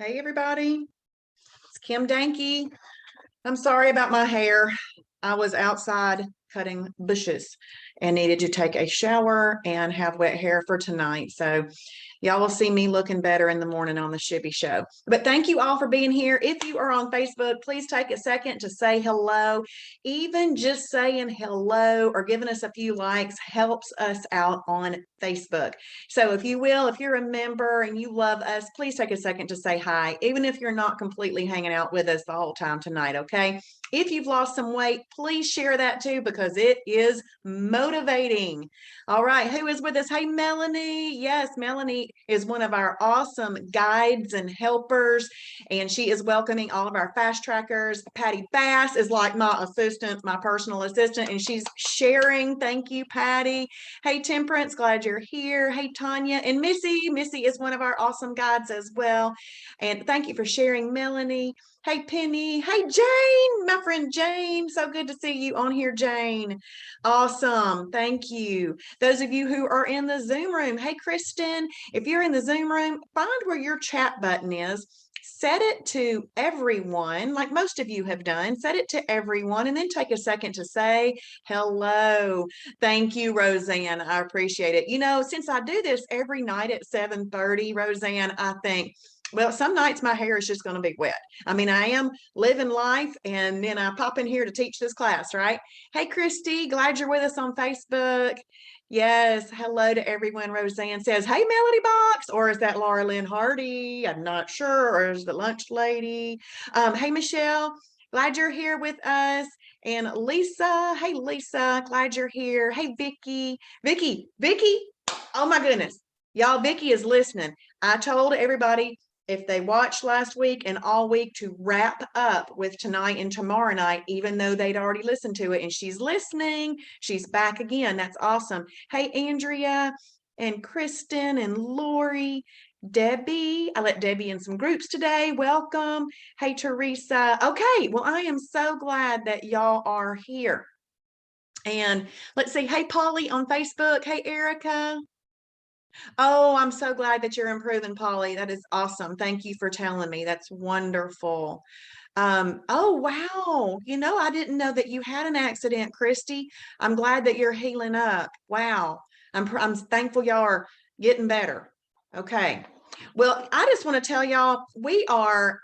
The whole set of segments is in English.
Hey, everybody. It's Kim Dahnke. I'm sorry about my hair. I was outside cutting bushes and needed to take a shower and have wet hair for tonight. So y'all will see me looking better in the morning on the Shibby Show. But thank you all for being here. If you are on Facebook, please take a second to say hello. Even just saying hello or giving us a few likes helps us out on Facebook. So if you will, if you're a member and you love us, please take a second to say hi, even if you're not completely hanging out with us the whole time tonight, okay? If you've lost some weight, please share that too because it is motivating. All right, who is with us? Hey, Melanie. Yes, Melanie is one of our awesome guides and helpers, and she is welcoming all of our fast trackers. Patty Bass is like my assistant, my personal assistant, and she's sharing. Thank you, Patty. Hey, Temperance, glad you're here. Hey, Tanya and Missy. Missy is one of our awesome guides as well. And thank you for sharing, Melanie. Hey, Penny. Hey, Jane, my friend Jane. So good to see you on here, Jane. Awesome. Thank you. Those of you who are in the Zoom room, hey, Kristen, if you're in the Zoom room, find where your chat button is. Set it to everyone, like most of you have done. Set it to everyone and then take a second to say hello. Thank you, Roseanne. I appreciate it. You know, since I do this every night at 7:30, Roseanne, I think, well, some nights my hair is just going to be wet. I mean, I am living life and then I pop in here to teach this class, right? Hey, Christy, glad you're with us on Facebook. Yes, hello to everyone. Roseanne says, hey, Melody Box, or is that Laura Lynn Hardy? I'm not sure, or is the lunch lady? Hey, Michelle, glad you're here with us. And Lisa, hey, Lisa, glad you're here. Hey, Vicky, Vicky, oh my goodness. Y'all, Vicky is listening. I told everybody if they watched last week and all week to wrap up with tonight and tomorrow night, even though they'd already listened to it, and she's listening, she's back again. That's awesome. Hey, Andrea and Kristen and Lori, Debbie. I let Debbie in some groups today. Welcome. Hey, Teresa. Okay, well, I am so glad that y'all are here. And let's see. Hey, Polly on Facebook. Hey, Erica. Oh, I'm so glad that you're improving, Polly. That is awesome. Thank you for telling me. That's wonderful. Oh, wow. You know, I didn't know that you had an accident, Christy. I'm glad that you're healing up. Wow. I'm thankful y'all are getting better. Okay. Well, I just want to tell y'all we are.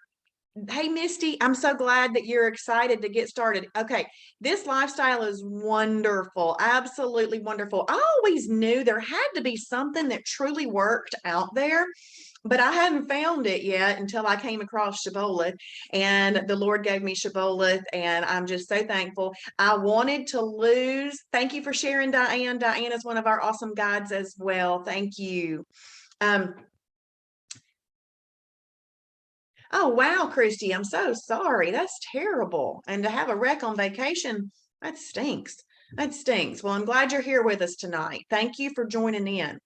Hey, Misty, I'm so glad that you're excited to get started. Okay, this lifestyle is wonderful, absolutely wonderful. I always knew there had to be something that truly worked out there, but I hadn't found it yet until I came across Shibboleth, and the Lord gave me Shibboleth, and I'm just so thankful. I wanted to lose. Thank you for sharing, Diane. Diane is one of our awesome guides as well. Thank you. Oh, wow, Christy, I'm so sorry. That's terrible. And to have a wreck on vacation, that stinks. That stinks. Well, I'm glad you're here with us tonight. Thank you for joining in.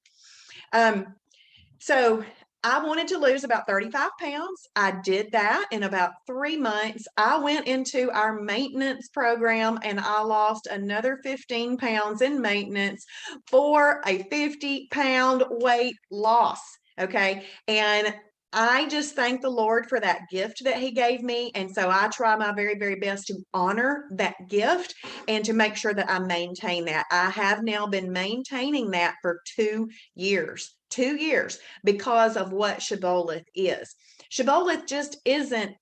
So I wanted to lose about 35 pounds. I did that in about 3 months. I went into our maintenance program and I lost another 15 pounds in maintenance for a 50-pound weight loss. Okay. And I just thank the Lord for that gift that He gave me. And so I try my very, very best to honor that gift and to make sure that I maintain that. I have now been maintaining that for 2 years. 2 years because of what Shibboleth is. Shibboleth just isn't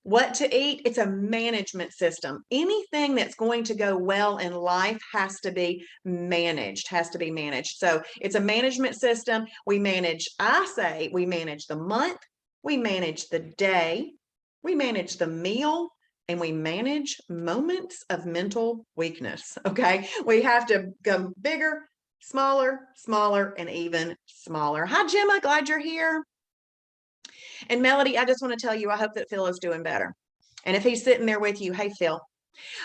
what to eat. It's a management system. Anything that's going to go well in life has to be managed, So it's a management system. We manage, I say, we manage the month, we manage the day, we manage the meal, and we manage moments of mental weakness. Okay. We have to go bigger, smaller, and even smaller. Hi, Gemma. Glad you're here. And Melody, I just want to tell you, I hope that Phil is doing better. And if he's sitting there with you, hey, Phil.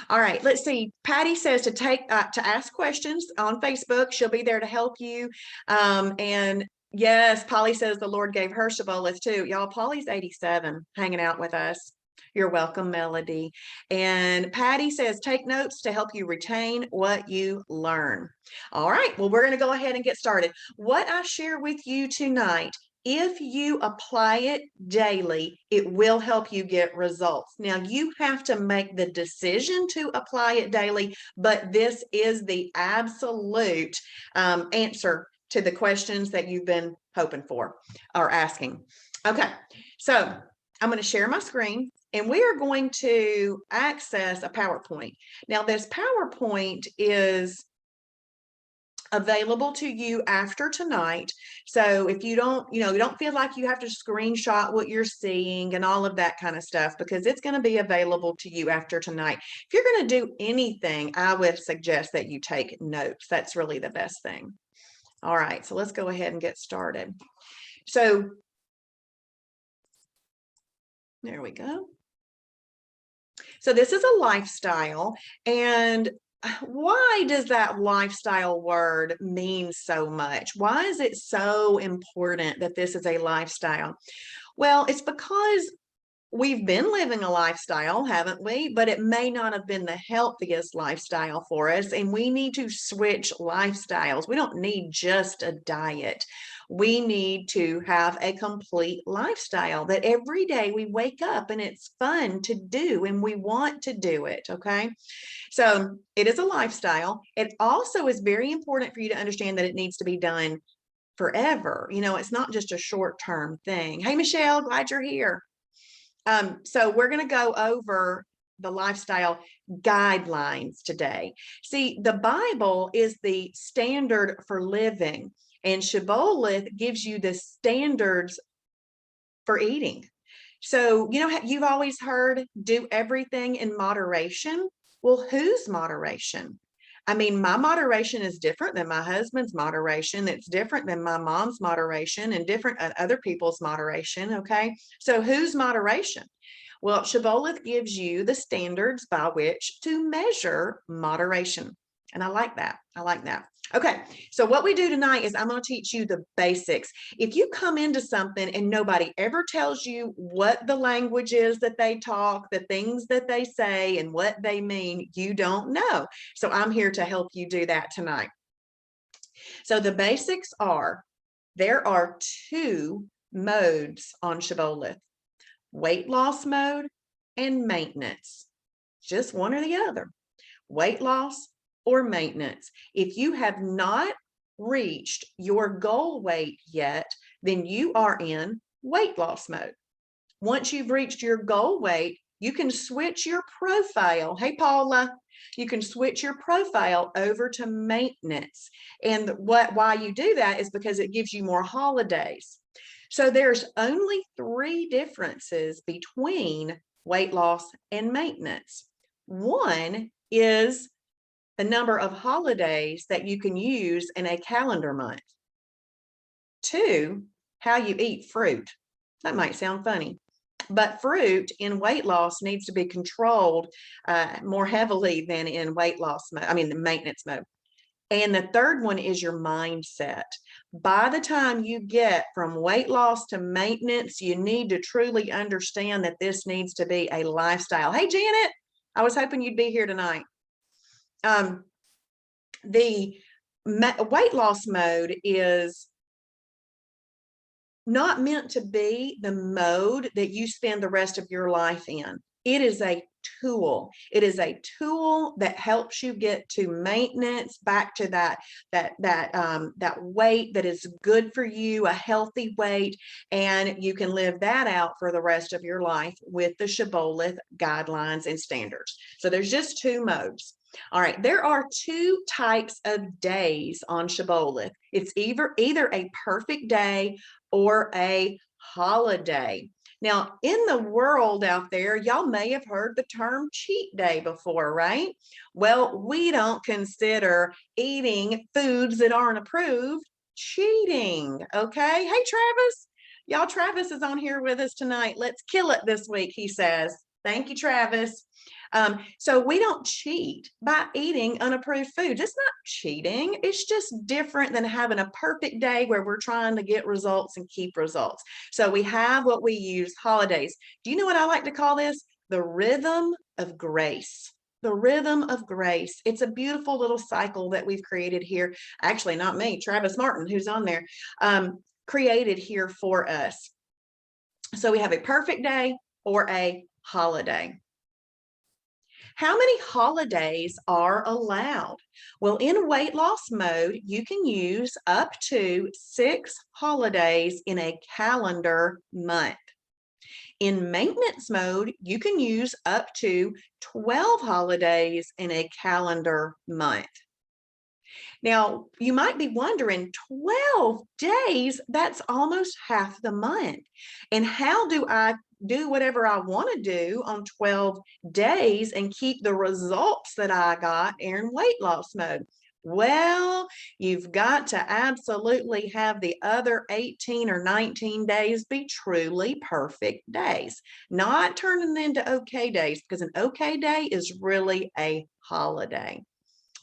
All right, let's see. Patty says to ask questions on Facebook. She'll be there to help you. And yes, Polly says the Lord gave her Shibboleth too. Y'all, Polly's 87, hanging out with us. You're welcome, Melody. And Patty says, take notes to help you retain what you learn. All right, well, we're going to go ahead and get started. What I share with you tonight If you apply it daily, it will help you get results. Now, you have to make the decision to apply it daily, but this is the absolute answer to the questions that you've been hoping for or asking. Okay, so I'm going to share my screen and we are going to access a PowerPoint. Now, this PowerPoint is available to you after tonight. So if you don't feel like you have to screenshot what you're seeing and all of that kind of stuff, because it's going to be available to you after tonight. If you're going to do anything, I would suggest that you take notes. That's really the best thing. All right, so let's go ahead and get started. So there we go. So this is a lifestyle, and why does that lifestyle word mean so much? Why is it so important that this is a lifestyle? Well, it's because we've been living a lifestyle, haven't we? But it may not have been the healthiest lifestyle for us, and we need to switch lifestyles. We don't need just a diet. We need to have a complete lifestyle that every day we wake up and it's fun to do and we want to do it, okay? So it is a lifestyle. It also is very important for you to understand that it needs to be done forever. It's not just a short-term thing. Hey, Michelle, glad you're here. So we're going to go over the lifestyle guidelines today. See, the Bible is the standard for living, and Shibboleth gives you the standards for eating. So, you've always heard do everything in moderation. Well, whose moderation? I mean, my moderation is different than my husband's moderation. It's different than my mom's moderation and different than other people's moderation. Okay. So whose moderation? Well, Shibboleth gives you the standards by which to measure moderation. And I like that. I like that. Okay, so what we do tonight is I'm going to teach you the basics. If you come into something and nobody ever tells you what the language is that they talk, the things that they say, and what they mean, you don't know. So I'm here to help you do that tonight. So the basics are, there are two modes on Shibboleth: weight loss mode and maintenance. Just one or the other, weight loss or maintenance. If you have not reached your goal weight yet, then you are in weight loss mode. Once you've reached your goal weight, you can switch your profile. Hey, Paula, you can switch your profile over to maintenance. And why you do that is because it gives you more holidays. So there's only 3 differences between weight loss and maintenance. One is the number of holidays that you can use in a calendar month. 2, how you eat fruit. That might sound funny, but fruit in weight loss needs to be controlled more heavily than in weight loss mode, the maintenance mode. And the third one is your mindset. By the time you get from weight loss to maintenance, you need to truly understand that this needs to be a lifestyle. Hey, Janet, I was hoping you'd be here tonight. The weight loss mode is not meant to be the mode that you spend the rest of your life in. It is a tool. It is a tool that helps you get to maintenance, back to that weight that is good for you, a healthy weight, and you can live that out for the rest of your life with the Shibboleth guidelines and standards. So there's just 2 modes. All right, there are 2 types of days on Shibboleth. It's either a perfect day or a holiday. Now, in the world out there, y'all may have heard the term cheat day before, right? Well, we don't consider eating foods that aren't approved cheating, okay? Hey, Travis. Y'all, Travis is on here with us tonight. Let's kill it this week, he says. Thank you, Travis. So we don't cheat by eating unapproved foods. It's not cheating. It's just different than having a perfect day where we're trying to get results and keep results. So we have what we use, holidays. Do you know what I like to call this? The rhythm of grace. The rhythm of grace. It's a beautiful little cycle that we've created here. Actually, not me, Travis Martin, who's on there. created here for us. So we have a perfect day or a holiday. How many holidays are allowed? Well, in weight loss mode, you can use up to 6 holidays in a calendar month. In maintenance mode, you can use up to 12 holidays in a calendar month. Now, you might be wondering, 12 days, that's almost half the month. And how do I do whatever I want to do on 12 days and keep the results that I got in weight loss mode? Well, you've got to absolutely have the other 18 or 19 days be truly perfect days, not turning into okay days, because an okay day is really a holiday.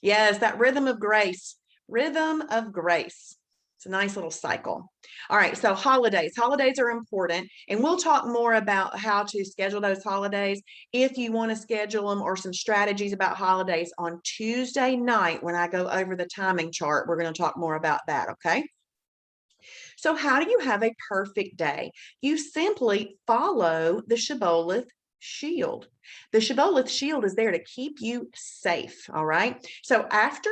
Yes, that rhythm of grace, rhythm of grace. It's a nice little cycle. All right, so holidays. Holidays are important, and we'll talk more about how to schedule those holidays if you want to schedule them, or some strategies about holidays on Tuesday night when I go over the timing chart. We're going to talk more about that, okay? So how do you have a perfect day? You simply follow the Shibboleth shield. The Shibboleth shield is there to keep you safe, all right? So after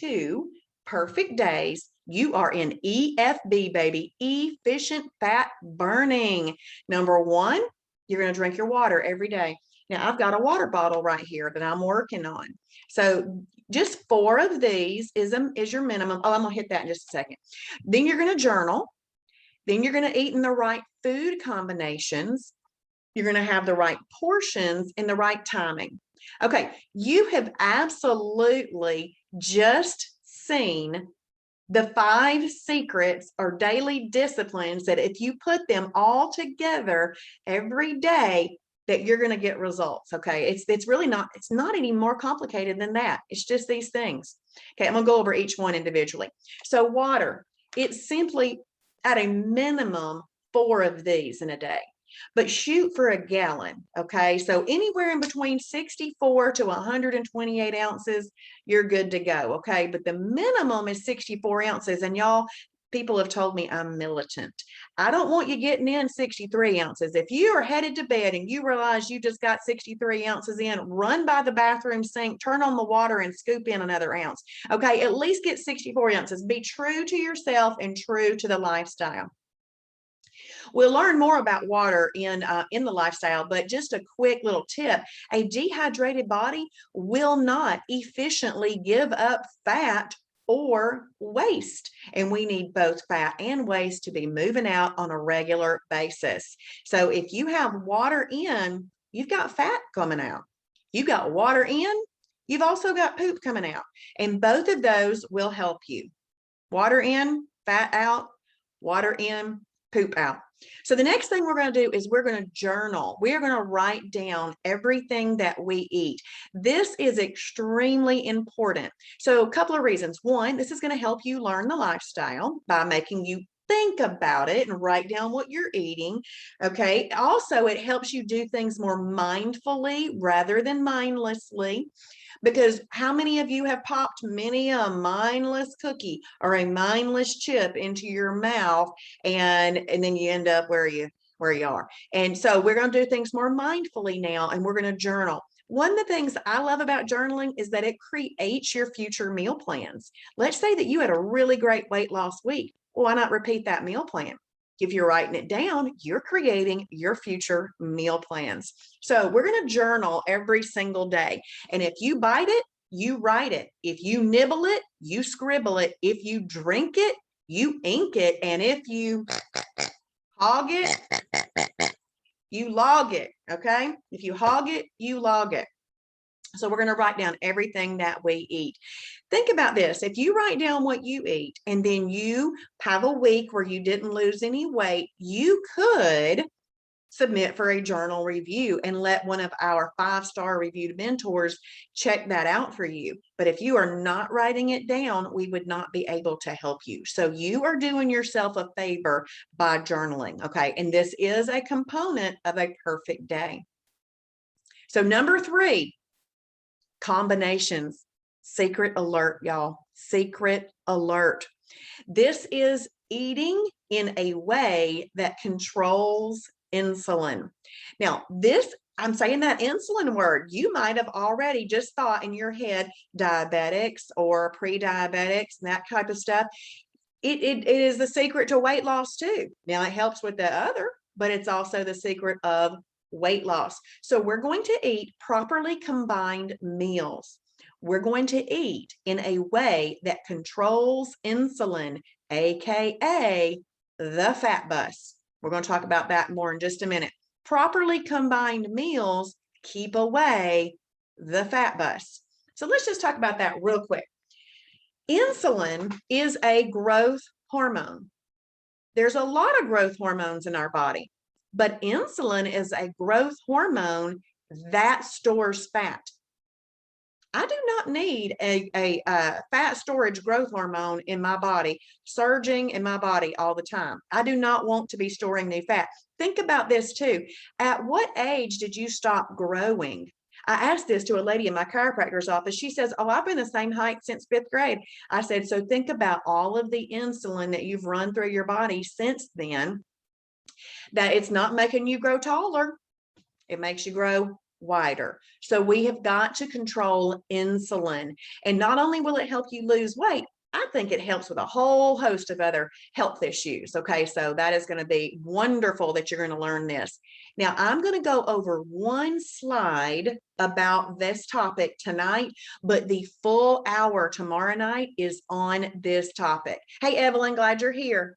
2 perfect days, you are in EFB, baby, efficient fat burning. Number 1, you're going to drink your water every day. Now, I've got a water bottle right here that I'm working on. So just 4 of these is your minimum. Oh, I'm going to hit that in just a second. Then you're going to journal. Then you're going to eat in the right food combinations. You're going to have the right portions and the right timing. Okay, you have absolutely just seen the 5 secrets or daily disciplines that if you put them all together every day, that you're going to get results. Okay, it's really not, it's not any more complicated than that. It's just these things. Okay, I'm going to go over each one individually. So water, it's simply at a minimum 4 of these in a day, but shoot for a gallon. Okay, so anywhere in between 64 to 128 ounces, you're good to go. Okay, but the minimum is 64 ounces. And y'all, people have told me I'm militant. I don't want you getting in 63 ounces. If you are headed to bed and you realize you just got 63 ounces in, run by the bathroom sink, turn on the water, and scoop in another ounce. Okay, at least get 64 ounces. Be true to yourself and true to the lifestyle. We'll learn more about water in the lifestyle, but just a quick little tip. A dehydrated body will not efficiently give up fat or waste, and we need both fat and waste to be moving out on a regular basis. So if you have water in, you've got fat coming out. You've got water in, you've also got poop coming out, and both of those will help you. Water in, fat out, water in, poop out. So the next thing we're going to do is we're going to journal. We are going to write down everything that we eat. This is extremely important. So a couple of reasons. One, this is going to help you learn the lifestyle by making you think about it and write down what you're eating. Okay. Also, it helps you do things more mindfully rather than mindlessly. Because how many of you have popped many a mindless cookie or a mindless chip into your mouth, and then you end up where you are? And so we're going to do things more mindfully now, and we're going to journal. One of the things I love about journaling is that it creates your future meal plans. Let's say that you had a really great weight loss week. Well, why not repeat that meal plan? If you're writing it down, you're creating your future meal plans. So we're going to journal every single day. And if you bite it, you write it. If you nibble it, you scribble it. If you drink it, you ink it. And if you hog it, you log it. Okay? If you hog it, you log it. So we're going to write down everything that we eat. Think about this. If you write down what you eat and then you have a week where you didn't lose any weight, you could submit for a journal review and let one of our 5-star reviewed mentors check that out for you. But if you are not writing it down, we would not be able to help you. So you are doing yourself a favor by journaling. Okay. And this is a component of a perfect day. So number 3, combinations. Secret alert, y'all. Secret alert. This is eating in a way that controls insulin. Now, this, I'm saying that insulin word, you might have already just thought in your head diabetics or pre-diabetics and that type of stuff. It is the secret to weight loss too. Now, it helps with the other, but it's also the secret of weight loss. So we're going to eat properly combined meals. We're going to eat in a way that controls insulin, AKA the fat bus. We're going to talk about that more in just a minute. Properly combined meals keep away the fat bus. So let's just talk about that real quick. Insulin is a growth hormone. There's a lot of growth hormones in our body, but insulin is a growth hormone that stores fat. I do not need a fat storage growth hormone in my body, surging in my body all the time. I do not want to be storing new fat. Think about this too. At what age did you stop growing? I asked this to a lady in my chiropractor's office. She says, oh, I've been the same height since 5th grade. I said, so think about all of the insulin that you've run through your body since then, that it's not making you grow taller. It makes you grow wider. So we have got to control insulin. And not only will it help you lose weight, I think it helps with a whole host of other health issues. Okay, so that is going to be wonderful that you're going to learn this. Now, I'm going to go over one slide about this topic tonight, but the full hour tomorrow night is on this topic. Hey, Evelyn, glad you're here.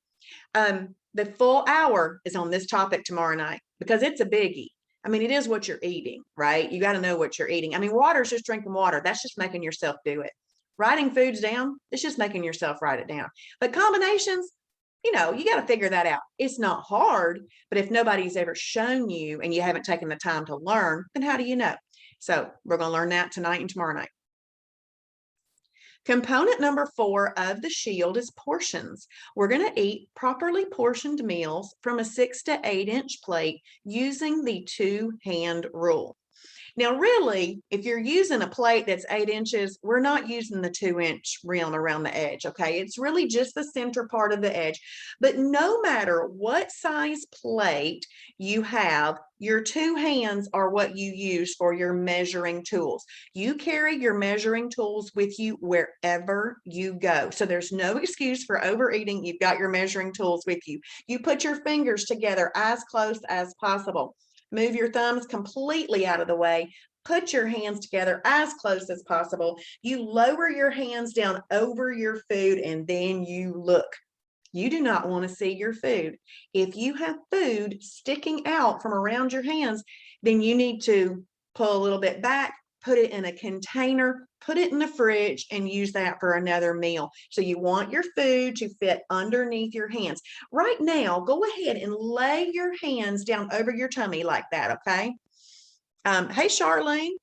The full hour is on this topic tomorrow night because it's a biggie. I mean, it is what you're eating, right? You got to know what you're eating. I mean, water is just drinking water. That's just making yourself do it. Writing foods down, it's just making yourself write it down. But combinations, you know, you got to figure that out. It's not hard, but if nobody's ever shown you and you haven't taken the time to learn, then how do you know? So we're going to learn that tonight and tomorrow night. Component number 4 of the shield is portions. We're going to eat properly portioned meals from a 6 to 8 inch plate using the 2-hand rule. Now, really, if you're using a plate that's 8 inches, we're not using the 2-inch rim around the edge, okay? It's really just the center part of the edge. But no matter what size plate you have, your 2 hands are what you use for your measuring tools. You carry your measuring tools with you wherever you go. So there's no excuse for overeating. You've got your measuring tools with you. You put your fingers together as close as possible. Move your thumbs completely out of the way. Put your hands together as close as possible. You lower your hands down over your food and then you look. You do not want to see your food. If you have food sticking out from around your hands, then you need to pull a little bit back, put it in a container, put it in the fridge, and use that for another meal. So you want your food to fit underneath your hands. Right now, go ahead and lay your hands down over your tummy like that, okay? Hey, Charlene.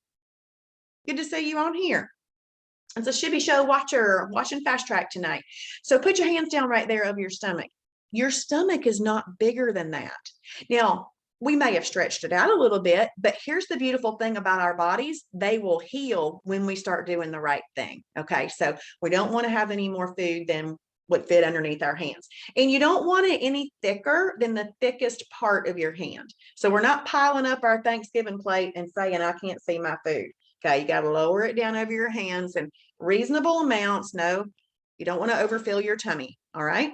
Good to see you on here. It's a Shibby Show watcher watching Fast Track tonight. So put your hands down right there over your stomach. Your stomach is not bigger than that. Now, we may have stretched it out a little bit, but here's the beautiful thing about our bodies. They will heal when we start doing the right thing. Okay, so we don't want to have any more food than would fit underneath our hands. And you don't want it any thicker than the thickest part of your hand. So we're not piling up our Thanksgiving plate and saying, I can't see my food. Okay, you got to lower it down over your hands in reasonable amounts. No, you don't want to overfill your tummy. All right.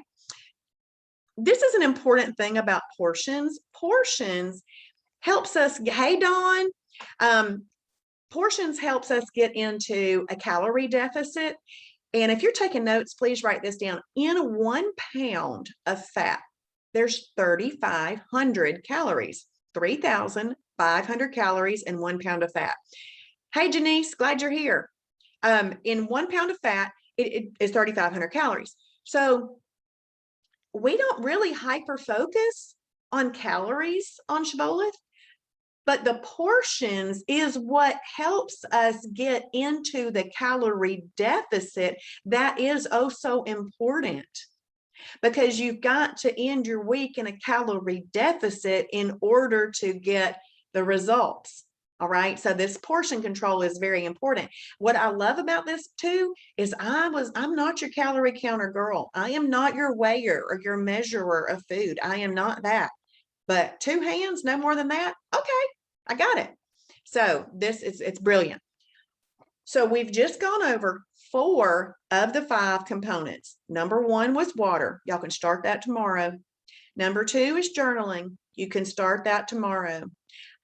This is an important thing about portions. Portions helps us, hey, Dawn, portions helps us get into a calorie deficit. And if you're taking notes, please write this down. In 1 pound of fat, there's 3,500 calories, 3,500 calories in 1 pound of fat. Hey, Janice, glad you're here. In 1 pound of fat, it is 3,500 calories. So we don't really hyper focus on calories on Shibboleth, but the portions is what helps us get into the calorie deficit that is oh so important, because you've got to end your week in a calorie deficit in order to get the results. All right. So this portion control is very important. What I love about this too is I'm not your calorie counter girl. I am not your weigher or your measurer of food. I am not that. But 2 hands, no more than that. Okay, I got it. So it's brilliant. So we've just gone over 4 of the 5 components. Number 1 was water. Y'all can start that tomorrow. Number 2 is journaling. You can start that tomorrow.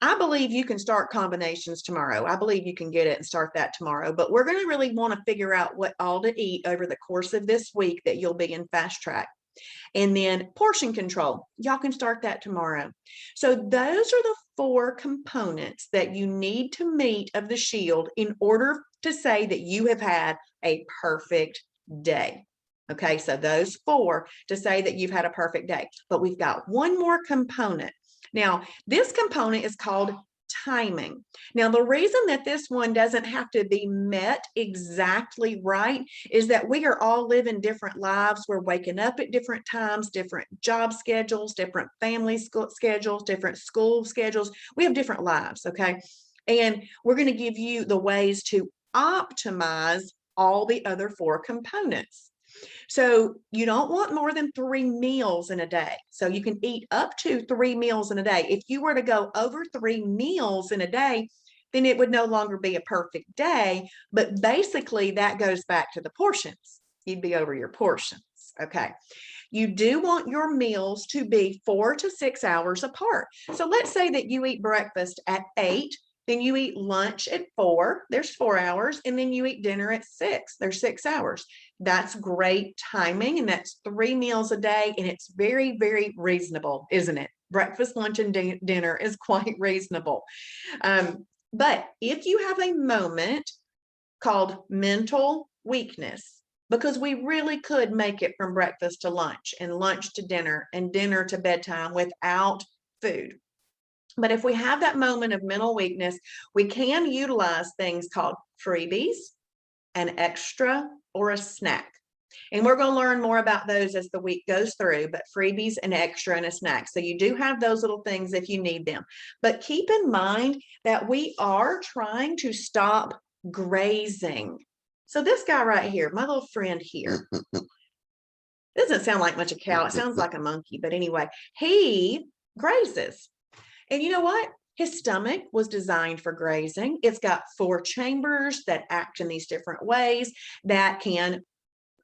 I believe you can start combinations tomorrow. I believe you can get it and start that tomorrow, but we're going to really want to figure out what all to eat over the course of this week that you'll be in fast track. And then portion control, y'all can start that tomorrow. So those are the 4 components that you need to meet of the shield in order to say that you have had a perfect day. Okay, so those 4 to say that you've had a perfect day. But we've got one more component. Now, this component is called timing. Now, the reason that this one doesn't have to be met exactly right is that we are all living different lives. We're waking up at different times, different job schedules, different family schedules, different school schedules. We have different lives, okay? And we're going to give you the ways to optimize all the other 4 components. So you don't want more than 3 meals in a day. So you can eat up to 3 meals in a day. If you were to go over 3 meals in a day, then it would no longer be a perfect day. But basically that goes back to the portions. You'd be over your portions. Okay. You do want your meals to be 4 to 6 hours apart. So let's say that you eat breakfast at 8. Then you eat lunch at 4, there's 4 hours, and then you eat dinner at 6, there's 6 hours. That's great timing, and that's 3 meals a day, and it's very, very reasonable, isn't it? Breakfast, lunch, and dinner is quite reasonable. But if you have a moment called mental weakness, because we really could make it from breakfast to lunch and lunch to dinner and dinner to bedtime without food. But if we have that moment of mental weakness, we can utilize things called freebies, an extra, or a snack. And we're going to learn more about those as the week goes through, but freebies, an extra, and a snack. So you do have those little things if you need them. But keep in mind that we are trying to stop grazing. So this guy right here, my little friend here, doesn't sound like much a cow. It sounds like a monkey. But anyway, he grazes. And you know what? His stomach was designed for grazing. It's got 4 chambers that act in these different ways that can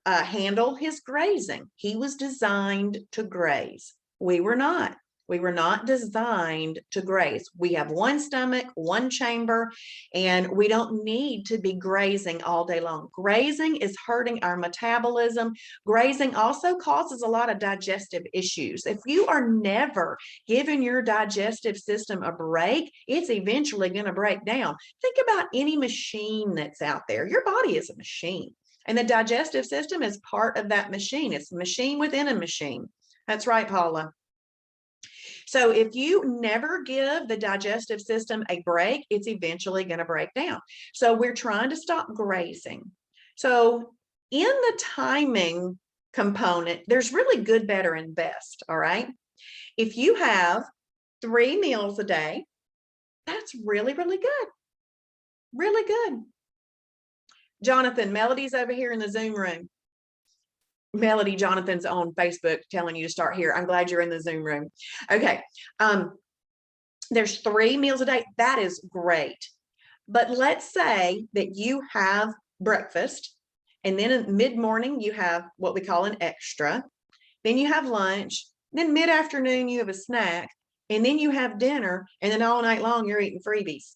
handle his grazing. He was designed to graze. We were not. We were not designed to graze. We have 1 stomach, 1 chamber, and we don't need to be grazing all day long. Grazing is hurting our metabolism. Grazing also causes a lot of digestive issues. If you are never giving your digestive system a break, it's eventually going to break down. Think about any machine that's out there. Your body is a machine, and the digestive system is part of that machine. It's a machine within a machine. That's right, Paula. So if you never give the digestive system a break, it's eventually going to break down. So we're trying to stop grazing. So in the timing component, there's really good, better, and best. All right. If you have 3 meals a day, that's really, really good. Really good. Jonathan, Melody's over here in the Zoom room. Melody, Jonathan's on Facebook telling you to start here. I'm glad you're in the Zoom room. Okay. There's 3 meals a day. That is great. But let's say that you have breakfast, and then in mid-morning, you have what we call an extra. Then you have lunch. Then mid-afternoon, you have a snack. And then you have dinner. And then all night long, you're eating freebies.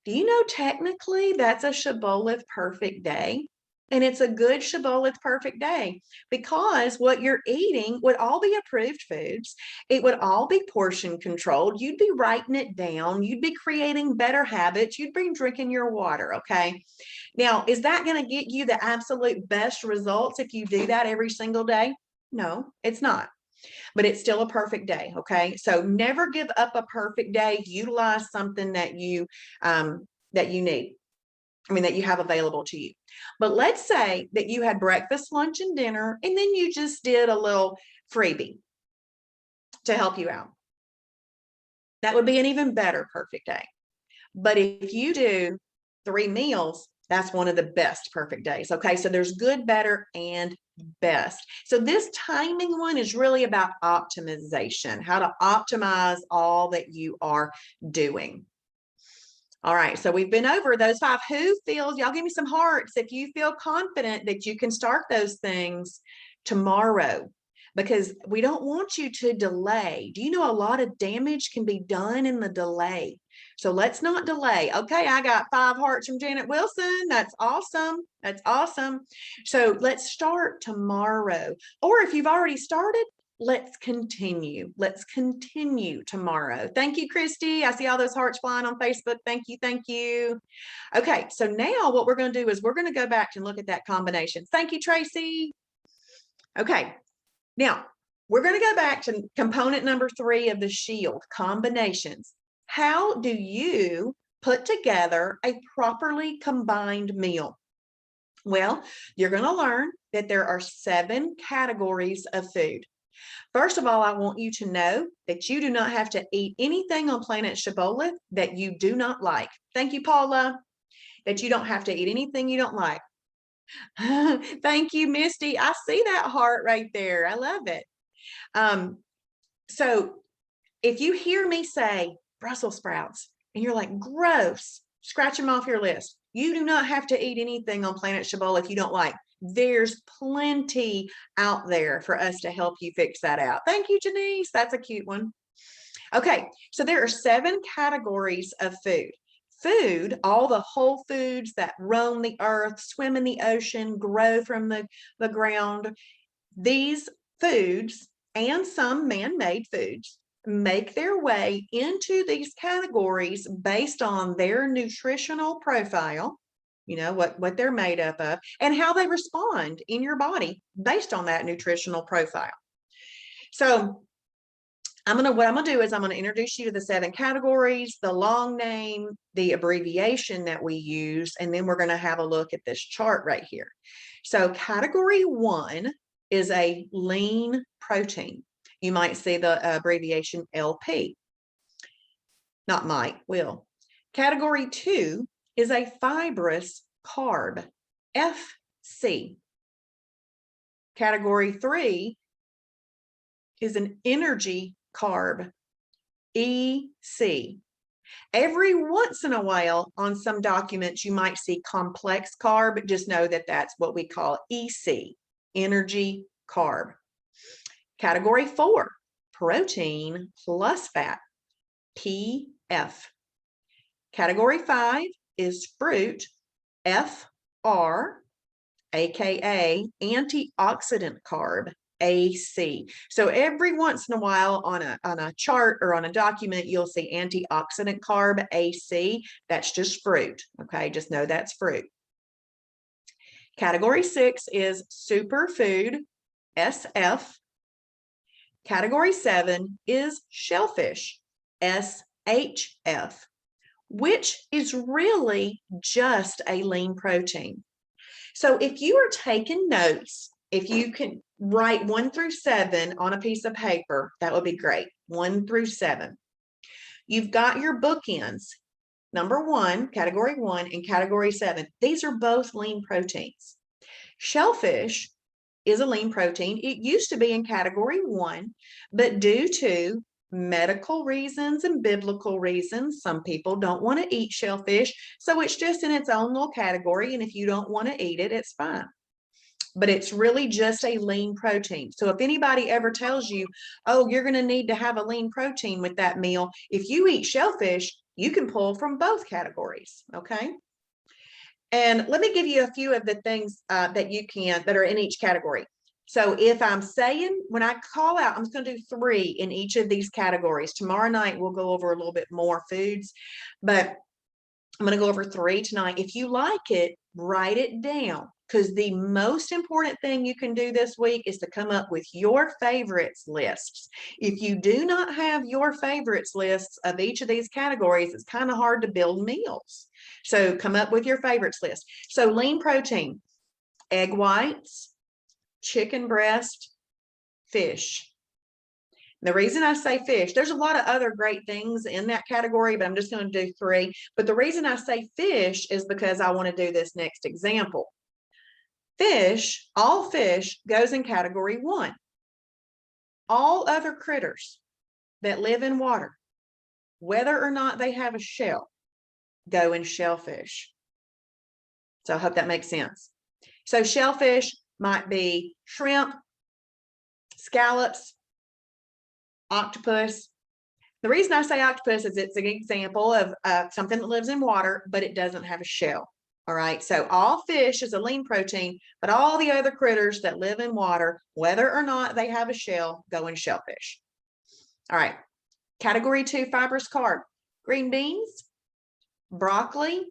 Do you know technically that's a Shibboleth perfect day? And it's a good Shibboleth perfect day because what you're eating would all be approved foods. It would all be portion controlled. You'd be writing it down. You'd be creating better habits. You'd be drinking your water. Okay. Now, is that going to get you the absolute best results if you do that every single day? No, it's not. But it's still a perfect day. Okay. So never give up a perfect day. Utilize something that you need. That you have available to you. But let's say that you had breakfast, lunch, and dinner, and then you just did a little freebie to help you out. That would be an even better perfect day. But if you do 3 meals, that's one of the best perfect days. Okay, so there's good, better, and best. So this timing one is really about optimization, how to optimize all that you are doing. All right, so we've been over those 5. Who feels, y'all give me some hearts if you feel confident that you can start those things tomorrow, because we don't want you to delay. Do you know a lot of damage can be done in the delay? So let's not delay. Okay, I got 5 hearts from Janet Wilson. That's awesome. That's awesome. So let's start tomorrow. Or if you've already started, let's continue. Let's continue tomorrow. Thank you, Christy. I see all those hearts flying on Facebook. Thank you. Thank you. Okay, so now what we're going to do is we're going to go back and look at that combination. Thank you, Tracy. Okay, now we're going to go back to component number 3 of the shield, combinations. How do you put together a properly combined meal? Well, you're going to learn that there are 7 categories of food. First of all, I want you to know that you do not have to eat anything on planet Shibboleth that you do not like. Thank you, Paula, that you don't have to eat anything you don't like. Thank you, Misty. I see that heart right there. I love it. So if you hear me say Brussels sprouts and you're like, gross, scratch them off your list. You do not have to eat anything on planet Shibboleth you don't like. There's plenty out there for us to help you fix that out. Thank you, Janice. That's a cute one. Okay, so there are 7 categories of food. Food, all the whole foods that roam the earth, swim in the ocean, grow from the ground. These foods and some man-made foods make their way into these categories based on their nutritional profile, you know, what they're made up of, and how they respond in your body based on that nutritional profile. So what I'm gonna do is I'm gonna introduce you to the 7 categories, the long name, the abbreviation that we use, and then we're gonna have a look at this chart right here. So category 1 is a lean protein. You might see the abbreviation LP. Not might, will. Category 2 is a fibrous carb, FC. Category 3 is an energy carb, EC. Every once in a while on some documents, you might see complex carb. Just know that that's what we call EC, energy carb. Category 4, protein plus fat, PF. Category 5 is fruit, FR, aka antioxidant carb, AC. So every once in a while on a chart or on a document, you'll see antioxidant carb, AC. That's just fruit. Okay, just know that's fruit. Category 6 is superfood, SF. Category 7 is shellfish, SHF, which is really just a lean protein. So if you are taking notes, if you can write 1 through 7 on a piece of paper, that would be great. 1 through 7. You've got your bookends. Number 1, category 1, and category 7. These are both lean proteins. Shellfish is a lean protein. It used to be in category 1, but due to medical reasons and biblical reasons, some people don't want to eat shellfish, so it's just in its own little category, and if you don't want to eat it, it's fine. But it's really just a lean protein. So if anybody ever tells you, oh, you're going to need to have a lean protein with that meal, if you eat shellfish, you can pull from both categories, okay? And let me give you a few of the things that are in each category. So if I'm saying, when I call out, I'm just going to do 3 in each of these categories. Tomorrow night, we'll go over a little bit more foods, but I'm going to go over 3 tonight. If you like it, write it down, because the most important thing you can do this week is to come up with your favorites lists. If you do not have your favorites lists of each of these categories, it's kind of hard to build meals. So come up with your favorites list. So lean protein, egg whites, chicken breast, fish. The reason I say fish, there's a lot of other great things in that category, but I'm just going to do 3. But the reason I say fish is because I want to do this next example. Fish, all fish goes in category 1. All other critters that live in water, whether or not they have a shell, go in shellfish. So I hope that makes sense. So shellfish might be shrimp, scallops, octopus. The reason I say octopus is it's an example of something that lives in water, but it doesn't have a shell. All right, so all fish is a lean protein, but all the other critters that live in water, whether or not they have a shell, go in shellfish. All right, category 2, fibrous carb, green beans, broccoli,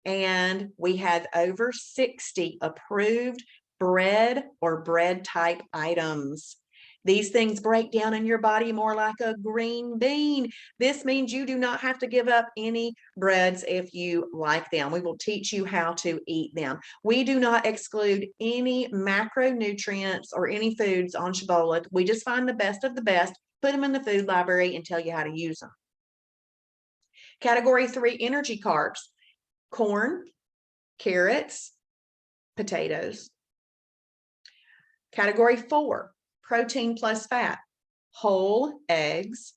and we have over 60 approved bread or bread type items. These things break down in your body more like a green bean. This means you do not have to give up any breads if you like them. We will teach you how to eat them. We do not exclude any macronutrients or any foods on Shibboleth. We just find the best of the best, put them in the food library, and tell you how to use them. Category 3, energy carbs, corn, carrots, potatoes. Category 4, protein plus fat, whole eggs,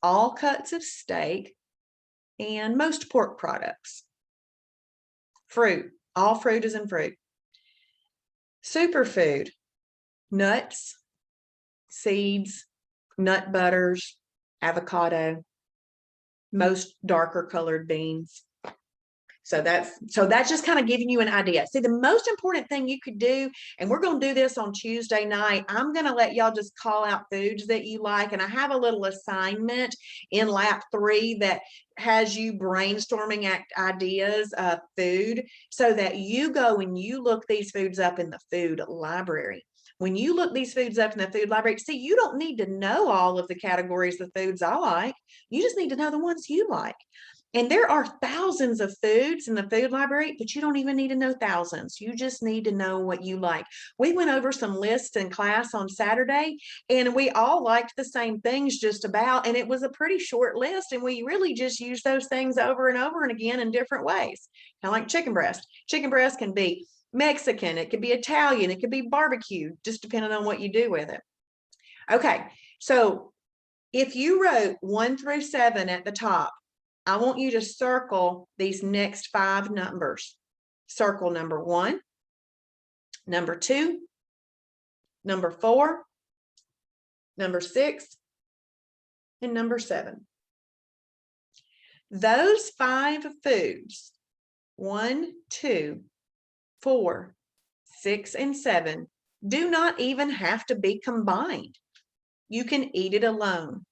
all cuts of steak, and most pork products. Fruit, all fruit is in fruit. Superfood, nuts, seeds, nut butters, avocado, most darker colored beans. So that's just kind of giving you an idea. See, the most important thing you could do, and we're going to do this on Tuesday night, I'm going to let y'all just call out foods that you like. And I have a little assignment in lap 3 that has you brainstorming ideas of food so that you go and you look these foods up in the food library. When you look these foods up in the food library, see, you don't need to know all of the categories of foods I like. You just need to know the ones you like. And there are thousands of foods in the food library, but you don't even need to know thousands. You just need to know what you like. We went over some lists in class on Saturday, and we all liked the same things just about, and it was a pretty short list, and we really just used those things over and over and again in different ways. Kind of like chicken breast. Chicken breast can be Mexican, it could be Italian, it could be barbecue, just depending on what you do with it. Okay, so if you wrote 1 through 7 at the top, I want you to circle these next 5 numbers. Circle number 1, number 2, number 4, number 6, and number 7. Those 5 foods, 1, 2, 4, 6, and 7, do not even have to be combined. You can eat it alone.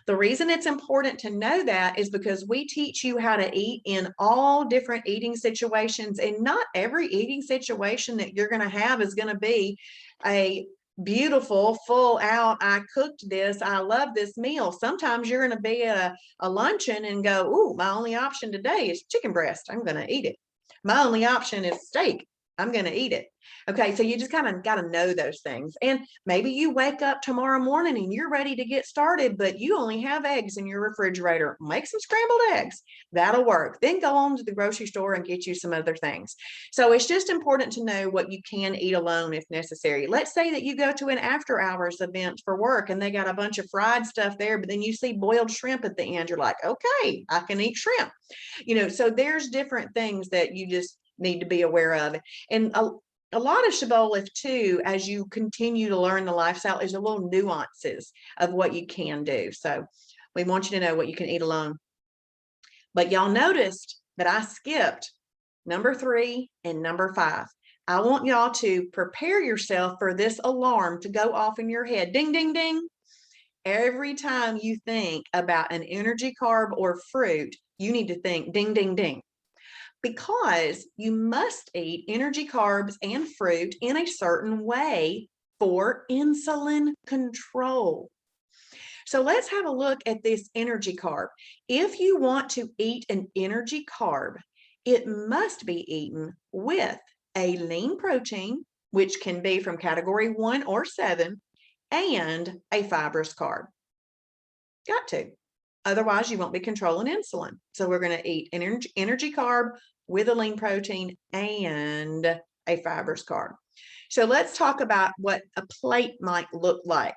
The reason it's important to know that is because we teach you how to eat in all different eating situations, and not every eating situation that you're going to have is going to be a beautiful, full out, I cooked this, I love this meal. Sometimes you're going to be at a luncheon and go, ooh, my only option today is chicken breast. I'm going to eat it. My only option is steak. I'm going to eat it. Okay, so you just kind of got to know those things. And maybe you wake up tomorrow morning and you're ready to get started, but you only have eggs in your refrigerator. Make some scrambled eggs. That'll work. Then go on to the grocery store and get you some other things. So it's just important to know what you can eat alone if necessary. Let's say that you go to an after hours event for work and they got a bunch of fried stuff there, but then you see boiled shrimp at the end. You're like, okay, I can eat shrimp. So there's different things that you just need to be aware of. And a lot of Shibboleth too, as you continue to learn the lifestyle, is a little nuances of what you can do. So we want you to know what you can eat alone. But y'all noticed that I skipped number 3 and number 5. I want y'all to prepare yourself for this alarm to go off in your head. Ding, ding, ding. Every time you think about an energy carb or fruit, you need to think ding, ding, ding. Because you must eat energy carbs and fruit in a certain way for insulin control. So let's have a look at this energy carb. If you want to eat an energy carb, it must be eaten with a lean protein, which can be from category 1 or 7, and a fibrous carb. Got to. Otherwise, you won't be controlling insulin. So we're going to eat an energy carb with a lean protein and a fibrous carb. So let's talk about what a plate might look like.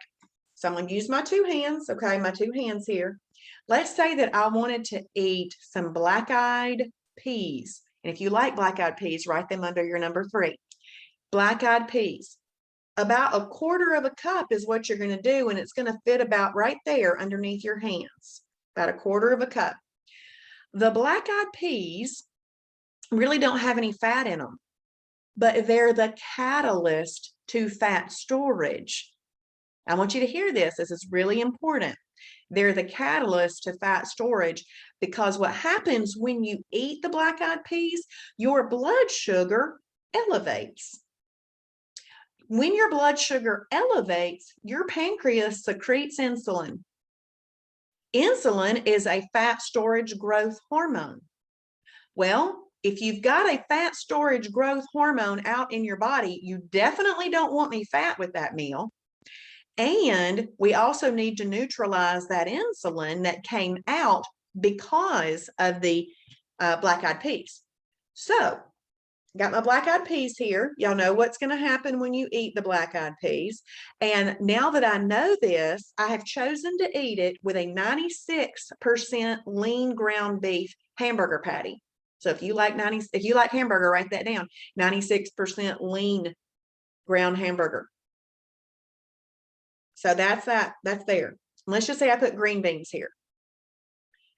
So I'm going to use my two hands, okay, my two hands here. Let's say that I wanted to eat some black-eyed peas. And if you like black-eyed peas, write them under your number 3. Black-eyed peas. About a quarter of a cup is what you're going to do, and it's going to fit about right there underneath your hands. About a quarter of a cup. The black-eyed peas really don't have any fat in them, but they're the catalyst to fat storage. I want you to hear this. This is really important. They're the catalyst to fat storage because what happens when you eat the black-eyed peas, your blood sugar elevates. When your blood sugar elevates, your pancreas secretes insulin. Insulin is a fat storage growth hormone. Well, if you've got a fat storage growth hormone out in your body, you definitely don't want any fat with that meal. And we also need to neutralize that insulin that came out because of the black-eyed peas. So, got my black-eyed peas here. Y'all know what's going to happen when you eat the black-eyed peas. And now that I know this, I have chosen to eat it with a 96% lean ground beef hamburger patty. So if you like hamburger, write that down. 96% lean ground hamburger. So that's that. That's there. Let's just say I put green beans here.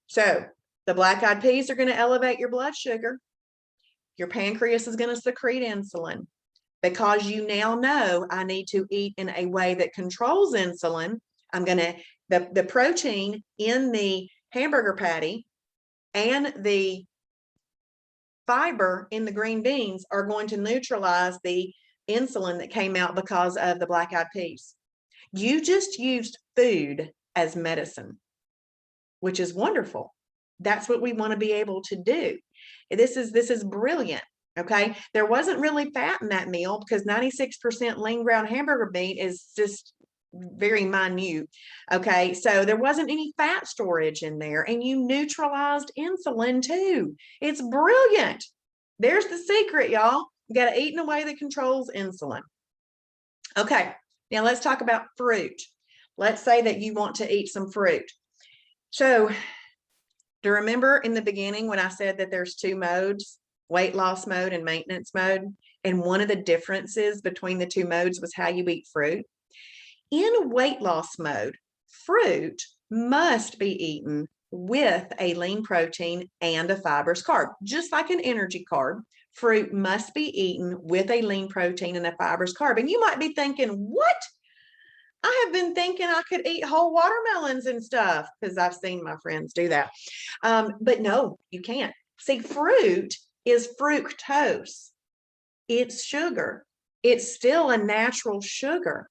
So the black-eyed peas are going to elevate your blood sugar. Your pancreas is going to secrete insulin. Because you now know I need to eat in a way that controls insulin, I'm going to, the protein in the hamburger patty and the fiber in the green beans are going to neutralize the insulin that came out because of the black-eyed peas. You just used food as medicine, which is wonderful. That's what we want to be able to do. This is brilliant. Okay. There wasn't really fat in that meal because 96% lean ground hamburger meat is just very minute. Okay. So there wasn't any fat storage in there, and you neutralized insulin too. It's brilliant. There's the secret, y'all. You got to eat in a way that controls insulin. Okay. Now let's talk about fruit. Let's say that you want to eat some fruit. So do you remember in the beginning when I said that there's 2 modes, weight loss mode and maintenance mode? And one of the differences between the 2 modes was how you eat fruit. In weight loss mode, fruit must be eaten with a lean protein and a fibrous carb. Just like an energy carb, fruit must be eaten with a lean protein and a fibrous carb. And you might be thinking, what? I have been thinking I could eat whole watermelons and stuff because I've seen my friends do that. But no, you can't. See, fruit is fructose. It's sugar. It's still a natural sugar.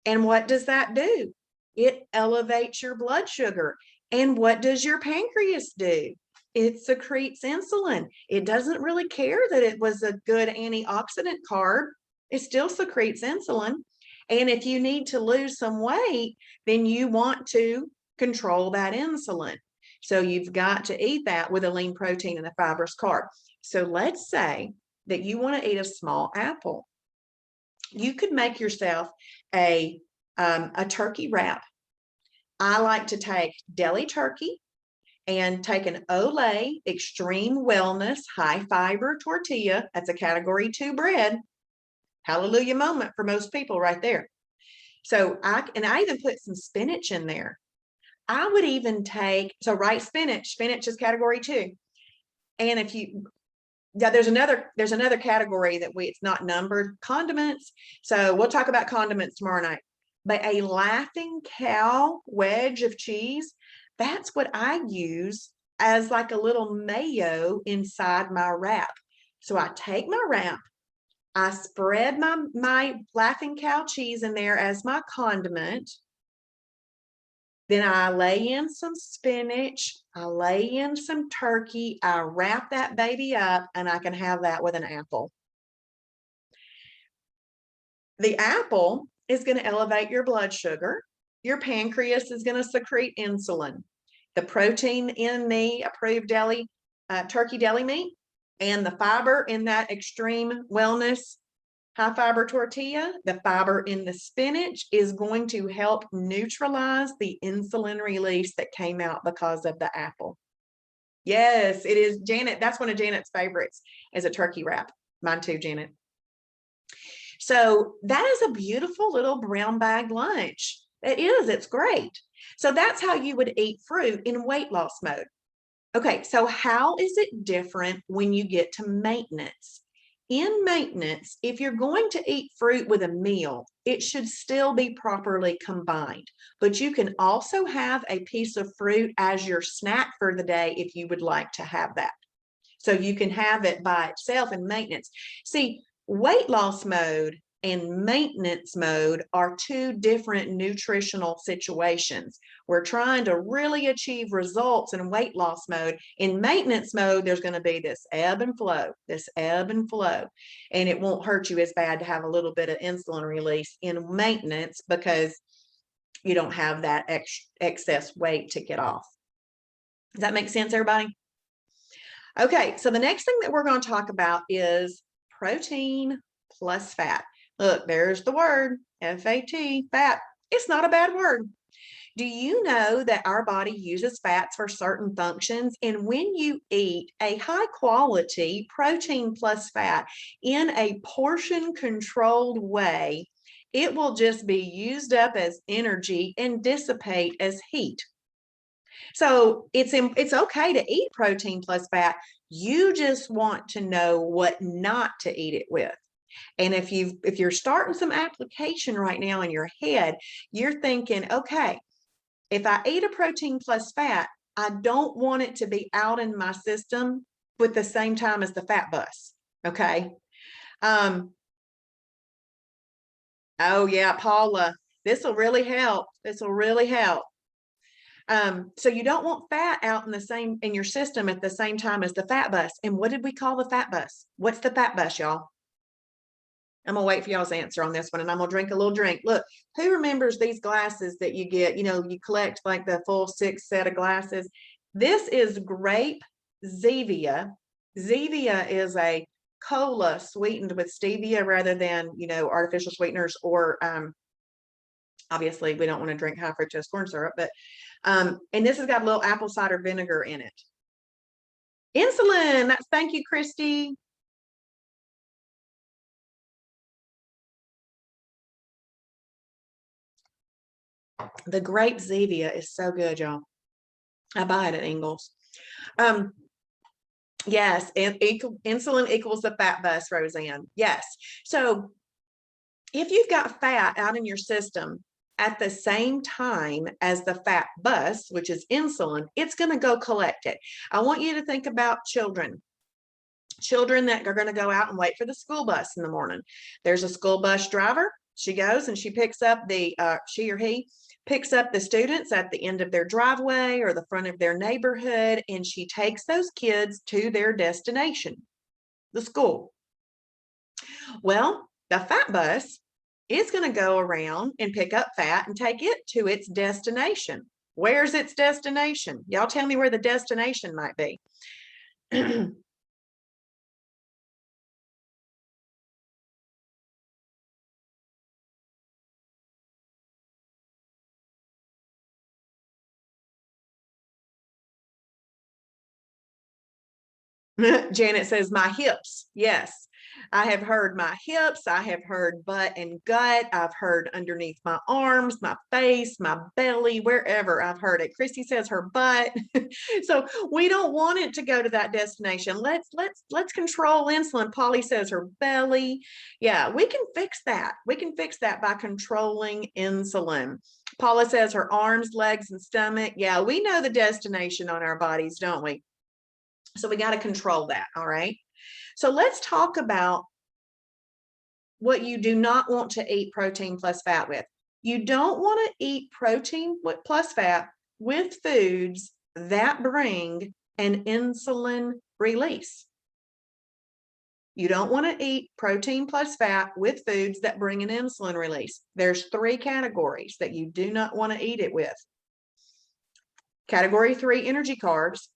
And what does that do? It elevates your blood sugar. And what does your pancreas do? It secretes insulin. It doesn't really care that it was a good antioxidant carb. It still secretes insulin. And if you need to lose some weight, then you want to control that insulin. So you've got to eat that with a lean protein and a fibrous carb. So let's say that you want to eat a small apple. You could make yourself a turkey wrap. I like to take deli turkey and take an Olay Extreme Wellness High Fiber Tortilla. That's a category 2 bread. Hallelujah moment for most people right there. So I even put some spinach in there. I would even take, so right, spinach is category 2. And if you, yeah, there's another category that it's not numbered, condiments. So we'll talk about condiments tomorrow night. But a Laughing Cow wedge of cheese, that's what I use as like a little mayo inside my wrap. So I take my wrap, I spread my Laughing Cow cheese in there as my condiment. Then I lay in some spinach, I lay in some turkey, I wrap that baby up, and I can have that with an apple. The apple is going to elevate your blood sugar. Your pancreas is going to secrete insulin. The protein in the approved turkey deli meat and the fiber in that extreme wellness high fiber tortilla, the fiber in the spinach is going to help neutralize the insulin release that came out because of the apple. Yes, it is, Janet. That's one of Janet's favorites is a turkey wrap. Mine too, Janet. So that is a beautiful little brown bag lunch. It is, it's great. So that's how you would eat fruit in weight loss mode. Okay, so how is it different when you get to maintenance? In maintenance, if you're going to eat fruit with a meal, it should still be properly combined, but you can also have a piece of fruit as your snack for the day if you would like to have that. So you can have it by itself in maintenance. See, weight loss mode and maintenance mode are two different nutritional situations. We're trying to really achieve results in weight loss mode. In maintenance mode, there's going to be this ebb and flow, and it won't hurt you as bad to have a little bit of insulin release in maintenance because you don't have that excess weight to get off. Does that make sense, everybody? Okay, so the next thing that we're going to talk about is protein plus fat. Look, there's the word, F-A-T, fat. It's not a bad word. Do you know that our body uses fats for certain functions? And when you eat a high quality protein plus fat in a portion controlled way, it will just be used up as energy and dissipate as heat. So it's okay to eat protein plus fat. You just want to know what not to eat it with. And if you're starting some application right now in your head, you're thinking, okay, if I eat a protein plus fat, I don't want it to be out in my system with the same time as the fat bus. Okay. Oh yeah, Paula, this will really help. This will really help. So you don't want fat out in your system at the same time as the fat bus. And what did we call the fat bus? What's the fat bus, y'all? I'm gonna wait for y'all's answer on this one, and I'm gonna drink a little drink. Look, who remembers these glasses that you get? You know, you collect like the full 6 set of glasses. This is grape Zevia. Zevia is a cola sweetened with stevia rather than, you know, artificial sweeteners or obviously we don't want to drink high fructose corn syrup, but and this has got a little apple cider vinegar in it. Insulin. Thank you, Christy. The grape Zevia is so good, y'all. I buy it at Ingles. Yes, and insulin equals the fat bus, Roseanne. Yes. So if you've got fat out in your system at the same time as the fat bus, which is insulin, it's going to go collect it. I want you to think about children that are going to go out and wait for the school bus in the morning. There's a school bus driver. She goes and she picks up she or he picks up the students at the end of their driveway or the front of their neighborhood, and she takes those kids to their destination, the school. Well, the fat bus is going to go around and pick up fat and take it to its destination. Where's its destination? Y'all tell me where the destination might be. Janet says, my hips. Yes, I have heard my hips. I have heard butt and gut. I've heard underneath my arms, my face, my belly, wherever I've heard it. Christy says her butt. So we don't want it to go to that destination. Let's control insulin. Polly says her belly. Yeah, we can fix that. We can fix that by controlling insulin. Paula says her arms, legs, and stomach. Yeah, we know the destination on our bodies, don't we? So we got to control that. All right. So let's talk about what you do not want to eat protein plus fat with. You don't want to eat protein plus fat with foods that bring an insulin release. You don't want to eat protein plus fat with foods that bring an insulin release. There's 3 categories that you do not want to eat it with. Category 3, energy carbs.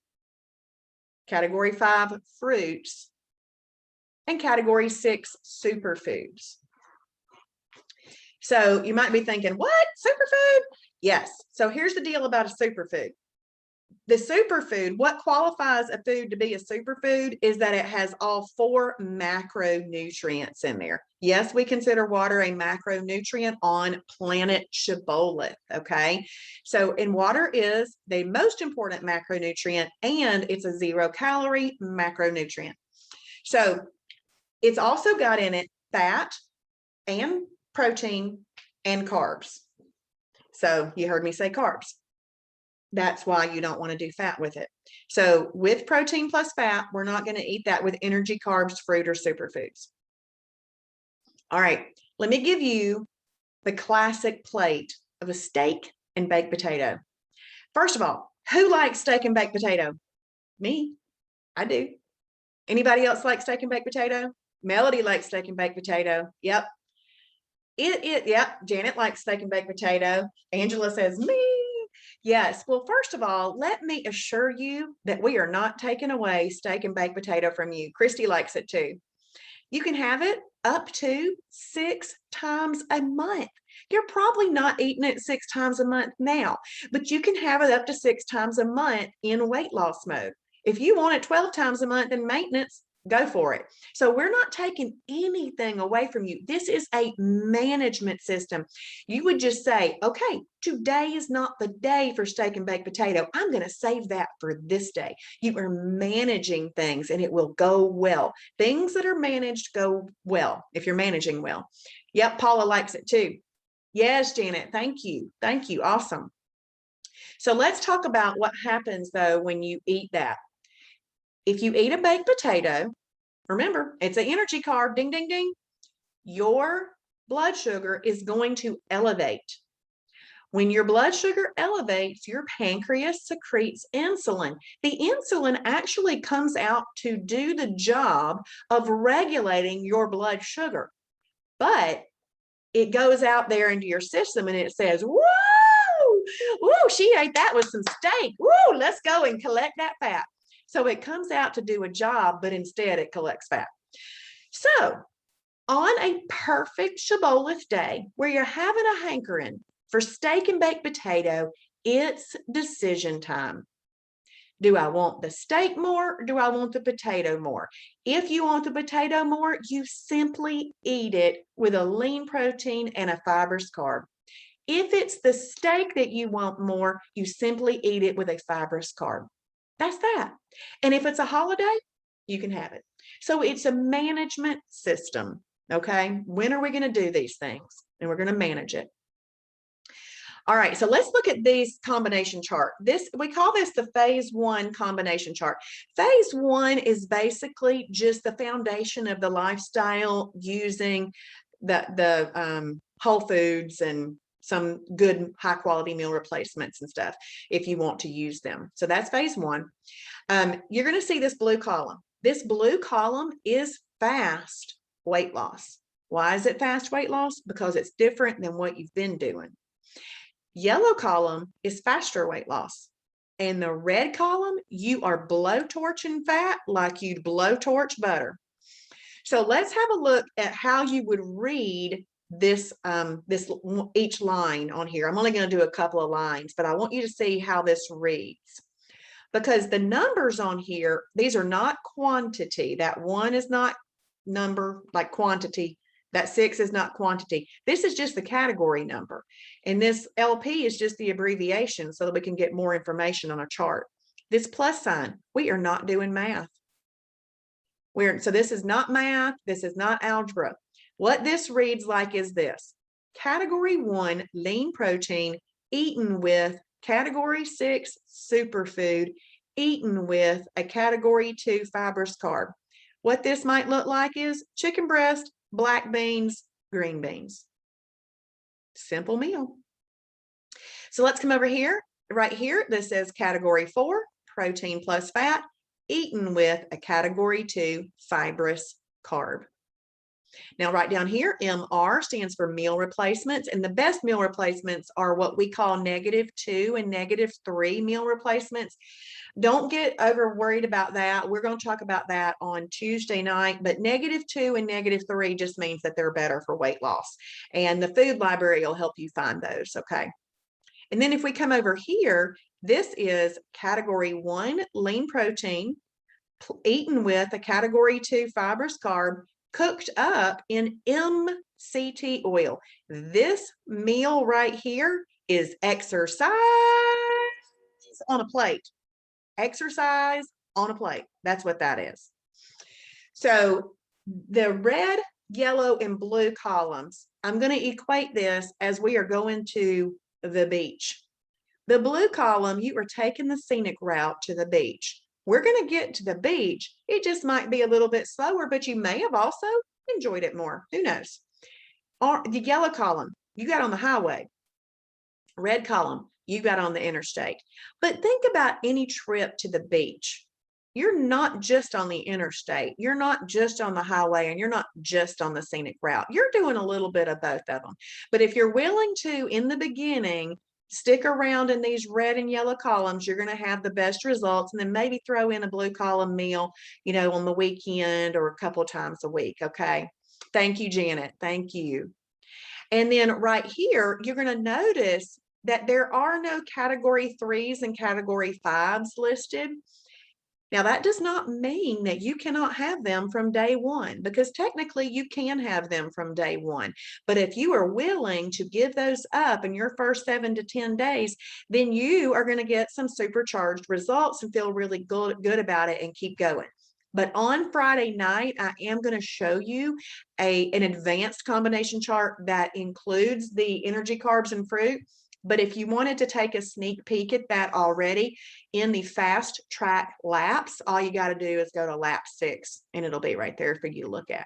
Category 5, fruits. And category 6, superfoods. So you might be thinking, what? Superfood? Yes. So here's the deal about a superfood. The superfood, what qualifies a food to be a superfood is that it has all 4 macronutrients in there. Yes, we consider water a macronutrient on planet Shibboleth, okay? So, and water is the most important macronutrient, and it's a 0-calorie macronutrient. So it's also got in it fat and protein and carbs. So you heard me say carbs. That's why you don't want to do fat with it. So with protein plus fat, we're not going to eat that with energy, carbs, fruit, or superfoods. All right, let me give you the classic plate of a steak and baked potato. First of all, who likes steak and baked potato? Me, I do. Anybody else like steak and baked potato? Melody likes steak and baked potato. Yep. Yep. Janet likes steak and baked potato. Angela says, me. Yes. Well, first of all, let me assure you that we are not taking away steak and baked potato from you. Christy likes it too. You can have it up to 6 times a month. You're probably not eating it 6 times a month now, but you can have it up to 6 times a month in weight loss mode. If you want it 12 times a month in maintenance, go for it. So we're not taking anything away from you. This is a management system. You would just say, okay, today is not the day for steak and baked potato. I'm going to save that for this day. You are managing things and it will go well. Things that are managed go well if you're managing well. Yep, Paula likes it too. Yes, Janet, thank you. Thank you. Awesome. So let's talk about what happens though when you eat that. If you eat a baked potato, remember, it's an energy carb, ding, ding, ding. Your blood sugar is going to elevate. When your blood sugar elevates, your pancreas secretes insulin. The insulin actually comes out to do the job of regulating your blood sugar. But it goes out there into your system and it says, whoa, whoa, she ate that with some steak. Whoa, let's go and collect that fat. So it comes out to do a job, but instead it collects fat. So on a perfect Shibboleth day where you're having a hankering for steak and baked potato, it's decision time. Do I want the steak more or do I want the potato more? If you want the potato more, you simply eat it with a lean protein and a fibrous carb. If it's the steak that you want more, you simply eat it with a fibrous carb. That's that. And if it's a holiday, you can have it. So it's a management system. Okay. When are we going to do these things? And we're going to manage it. All right. So let's look at these combination chart. We call this the phase 1 combination chart. Phase 1 is basically just the foundation of the lifestyle using the whole foods and some good high quality meal replacements and stuff if you want to use them. So that's phase 1. You're going to see this blue column. This blue column is fast weight loss. Why is it fast weight loss? Because it's different than what you've been doing. Yellow column is faster weight loss. And the red column, you are blowtorching fat like you'd blowtorch butter. So let's have a look at how you would read this each line on here. I'm only going to do a couple of lines, but I want you to see how this reads. Because the numbers on here, these are not quantity. That 1 is not number like quantity. That 6 is not quantity. This is just the category number. And this LP is just the abbreviation so that we can get more information on a chart. This plus sign, we are not doing math. So this is not math. This is not algebra. What this reads like is this. Category 1, lean protein, eaten with category 6, superfood, eaten with a category 2 fibrous carb. What this might look like is chicken breast, black beans, green beans. Simple meal. So let's come over here, right here. This says category 4, protein plus fat, eaten with a category 2 fibrous carb. Now, right down here, MR stands for meal replacements, and the best meal replacements are what we call -2 and -3 meal replacements. Don't get over worried about that. We're going to talk about that on Tuesday night, but -2 and -3 just means that they're better for weight loss, and the food library will help you find those, okay? And then if we come over here, this is category 1, lean protein, eaten with a category 2 fibrous carb, cooked up in MCT oil. This meal right here is exercise on a plate. Exercise on a plate. That's what that is. So the red, yellow, and blue columns, I'm going to equate this as we are going to the beach. The blue column, you are taking the scenic route to the beach. We're going to get to the beach. It just might be a little bit slower, but you may have also enjoyed it more. Who knows? The yellow column, you got on the highway. Red column, you got on the interstate. But think about any trip to the beach. You're not just on the interstate. You're not just on the highway, and you're not just on the scenic route. You're doing a little bit of both of them. But if you're willing to, in the beginning, stick around in these red and yellow columns, you're going to have the best results, and then maybe throw in a blue column meal, on the weekend or a couple times a week. Okay. Thank you, Janet. Thank you. And then right here, you're going to notice that there are no category 3s and category 5s listed. Now, that does not mean that you cannot have them from day one, because technically you can have them from day one. But if you are willing to give those up in your first 7 to 10 days, then you are going to get some supercharged results and feel really good about it and keep going. But on Friday night, I am going to show you an advanced combination chart that includes the energy, carbs, and fruit. But if you wanted to take a sneak peek at that already in the fast track laps, all you got to do is go to lap 6, and it'll be right there for you to look at.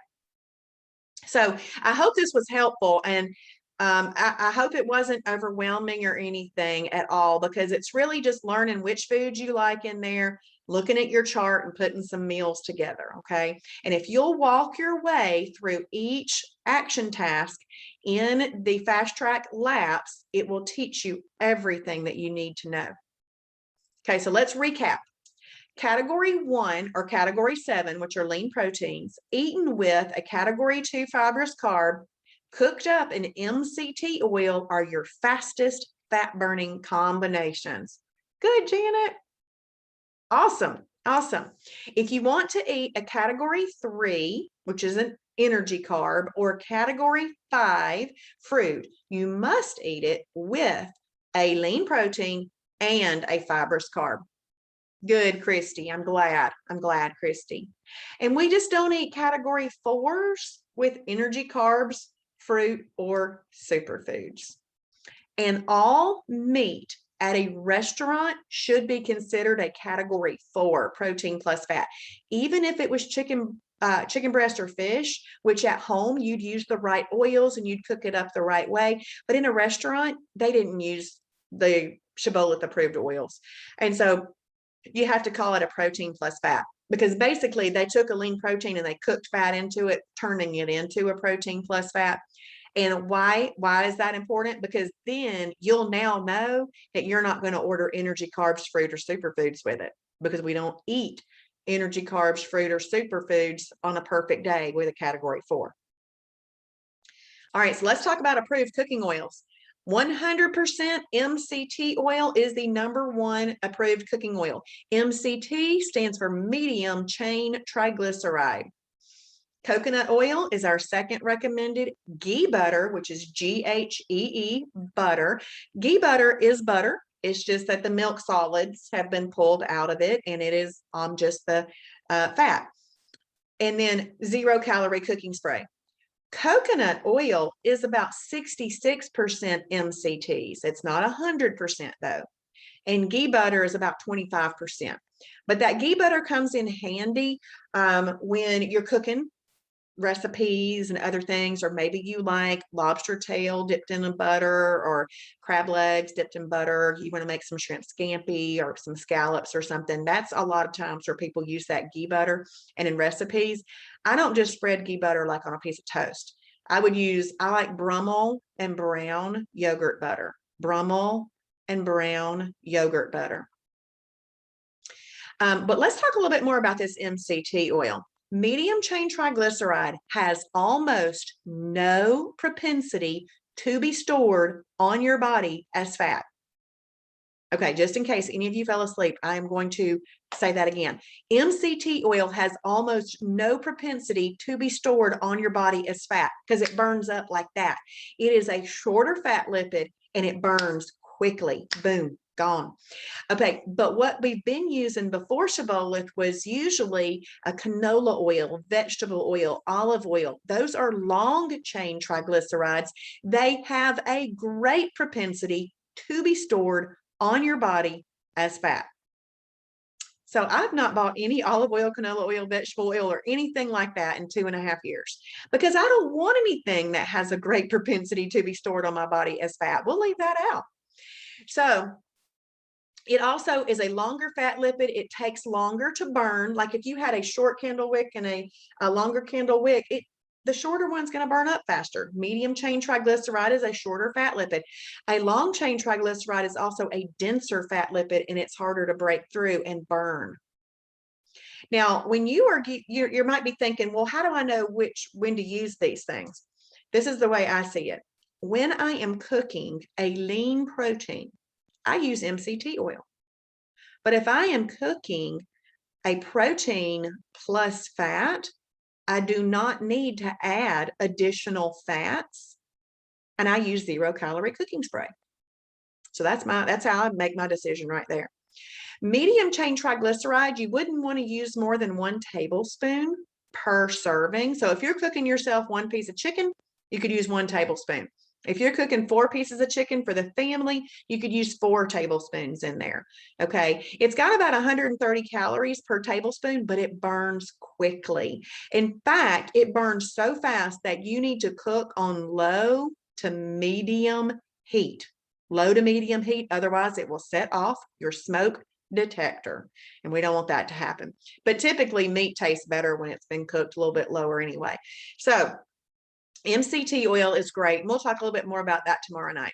So I hope this was helpful, and I hope it wasn't overwhelming or anything at all, because it's really just learning which foods you like in there, looking at your chart, and putting some meals together, okay? And if you'll walk your way through each action task in the fast track laps, it will teach you everything that you need to know. Okay, so let's recap. Category 1 or category 7, which are lean proteins, eaten with a category 2 fibrous carb, cooked up in MCT oil, are your fastest fat burning combinations. Good, Janet. Awesome. Awesome. If you want to eat a category 3, which is an energy carb, or category 5 fruit, you must eat it with a lean protein and a fibrous carb. Good, Christy. I'm glad, Christy. And we just don't eat category 4s with energy, carbs, fruit, or superfoods. And all meat at a restaurant should be considered a category 4, protein plus fat. Even if it was chicken breast or fish, which at home you'd use the right oils and you'd cook it up the right way. But in a restaurant, they didn't use the Shibboleth approved oils. And so you have to call it a protein plus fat, because basically they took a lean protein and they cooked fat into it, turning it into a protein plus fat. And why is that important? Because then you'll now know that you're not going to order energy, carbs, fruit, or superfoods with it, because we don't eat energy, carbs, fruit, or superfoods on a perfect day with a category 4. All right, so let's talk about approved cooking oils. 100% MCT oil is the #1 approved cooking oil. MCT stands for medium chain triglyceride. Coconut oil is our second recommended. Ghee butter, which is GHEE butter. Ghee butter is butter. It's just that the milk solids have been pulled out of it, and it is just the fat. And then 0-calorie cooking spray. Coconut oil is about 66% MCTs. It's not 100% though. And ghee butter is about 25%. But that ghee butter comes in handy when you're cooking recipes and other things, or maybe you like lobster tail dipped in a butter or crab legs dipped in butter. You want to make some shrimp scampi or some scallops or something. That's a lot of times where people use that ghee butter. And in recipes, I don't just spread ghee butter like on a piece of toast. I like Brummel and brown yogurt butter. Brummel and brown yogurt butter. But let's talk a little bit more about this MCT oil. Medium chain triglyceride has almost no propensity to be stored on your body as fat. Okay, just in case any of you fell asleep, I am going to say that again. MCT oil has almost no propensity to be stored on your body as fat because it burns up like that. It is a shorter fat lipid and it burns quickly. Boom, gone. Okay, but what we've been using before Shibboleth was usually a canola oil, vegetable oil, olive oil. Those are long chain triglycerides. They have a great propensity to be stored on your body as fat. So I've not bought any olive oil, canola oil, vegetable oil, or anything like that in 2.5 years because I don't want anything that has a great propensity to be stored on my body as fat. We'll leave that out. So it also is a longer fat lipid. It takes longer to burn. Like if you had a short candle wick and a longer candle wick, the shorter one's going to burn up faster. Medium chain triglyceride is a shorter fat lipid. A long chain triglyceride is also a denser fat lipid, and it's harder to break through and burn. Now, when you might be thinking, well, how do I know when to use these things? This is the way I see it. When I am cooking a lean protein, I use MCT oil. But if I am cooking a protein plus fat, I do not need to add additional fats, and I use 0-calorie cooking spray. So that's how I make my decision right there. Medium chain triglyceride, you wouldn't want to use more than 1 tablespoon per serving. So if you're cooking yourself 1 piece of chicken, you could use 1 tablespoon. If you're cooking 4 pieces of chicken for the family, you could use 4 tablespoons in there. Okay. It's got about 130 calories per tablespoon, but it burns quickly. In fact, it burns so fast that you need to cook on low to medium heat. Low to medium heat. Otherwise, it will set off your smoke detector. And we don't want that to happen. But typically, meat tastes better when it's been cooked a little bit lower anyway. So MCT oil is great. And we'll talk a little bit more about that tomorrow night.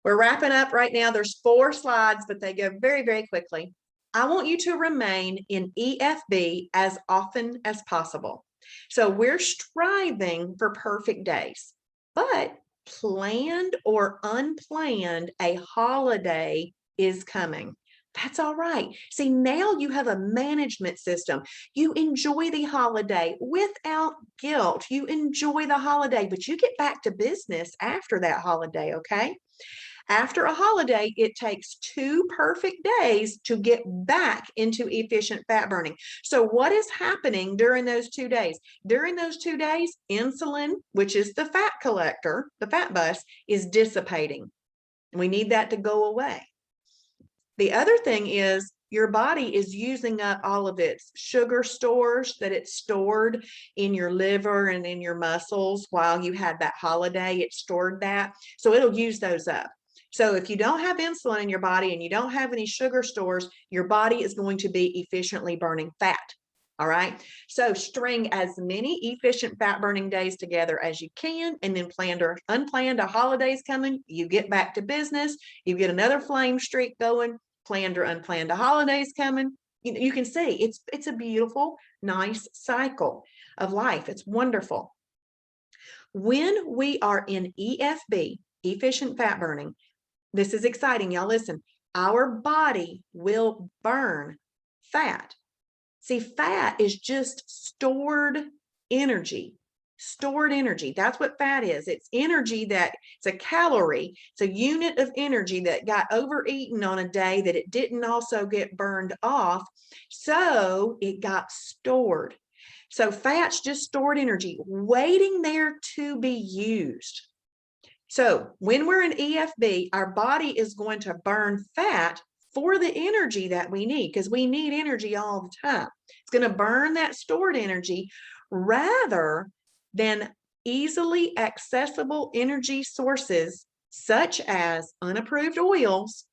We're wrapping up right now. There's 4 slides, but they go very, very quickly. I want you to remain in EFB as often as possible. So we're striving for perfect days, but planned or unplanned, a holiday is coming. That's all right. See, now you have a management system. You enjoy the holiday without guilt. You enjoy the holiday, but you get back to business after that holiday, okay? After a holiday, it takes 2 perfect days to get back into efficient fat burning. So what is happening during those 2 days? During those 2 days, insulin, which is the fat collector, the fat bus, is dissipating. We need that to go away. The other thing is your body is using up all of its sugar stores that it's stored in your liver and in your muscles while you had that holiday. It stored that. So it'll use those up. So if you don't have insulin in your body and you don't have any sugar stores, your body is going to be efficiently burning fat. All right. So string as many efficient fat burning days together as you can, and then planned or unplanned a holiday's coming, you get back to business, you get another flame streak going, planned or unplanned a holiday's coming. You can see it's a beautiful, nice cycle of life. It's wonderful. When we are in EFB, efficient fat burning, this is exciting. Y'all listen, our body will burn fat. See, fat is just stored energy. Stored energy. That's what fat is. It's energy it's a calorie. It's a unit of energy that got overeaten on a day that it didn't also get burned off. So it got stored. So fat's just stored energy waiting there to be used. So when we're in EFB, our body is going to burn fat for the energy that we need, because we need energy all the time. It's going to burn that stored energy rather than easily accessible energy sources such as unapproved oils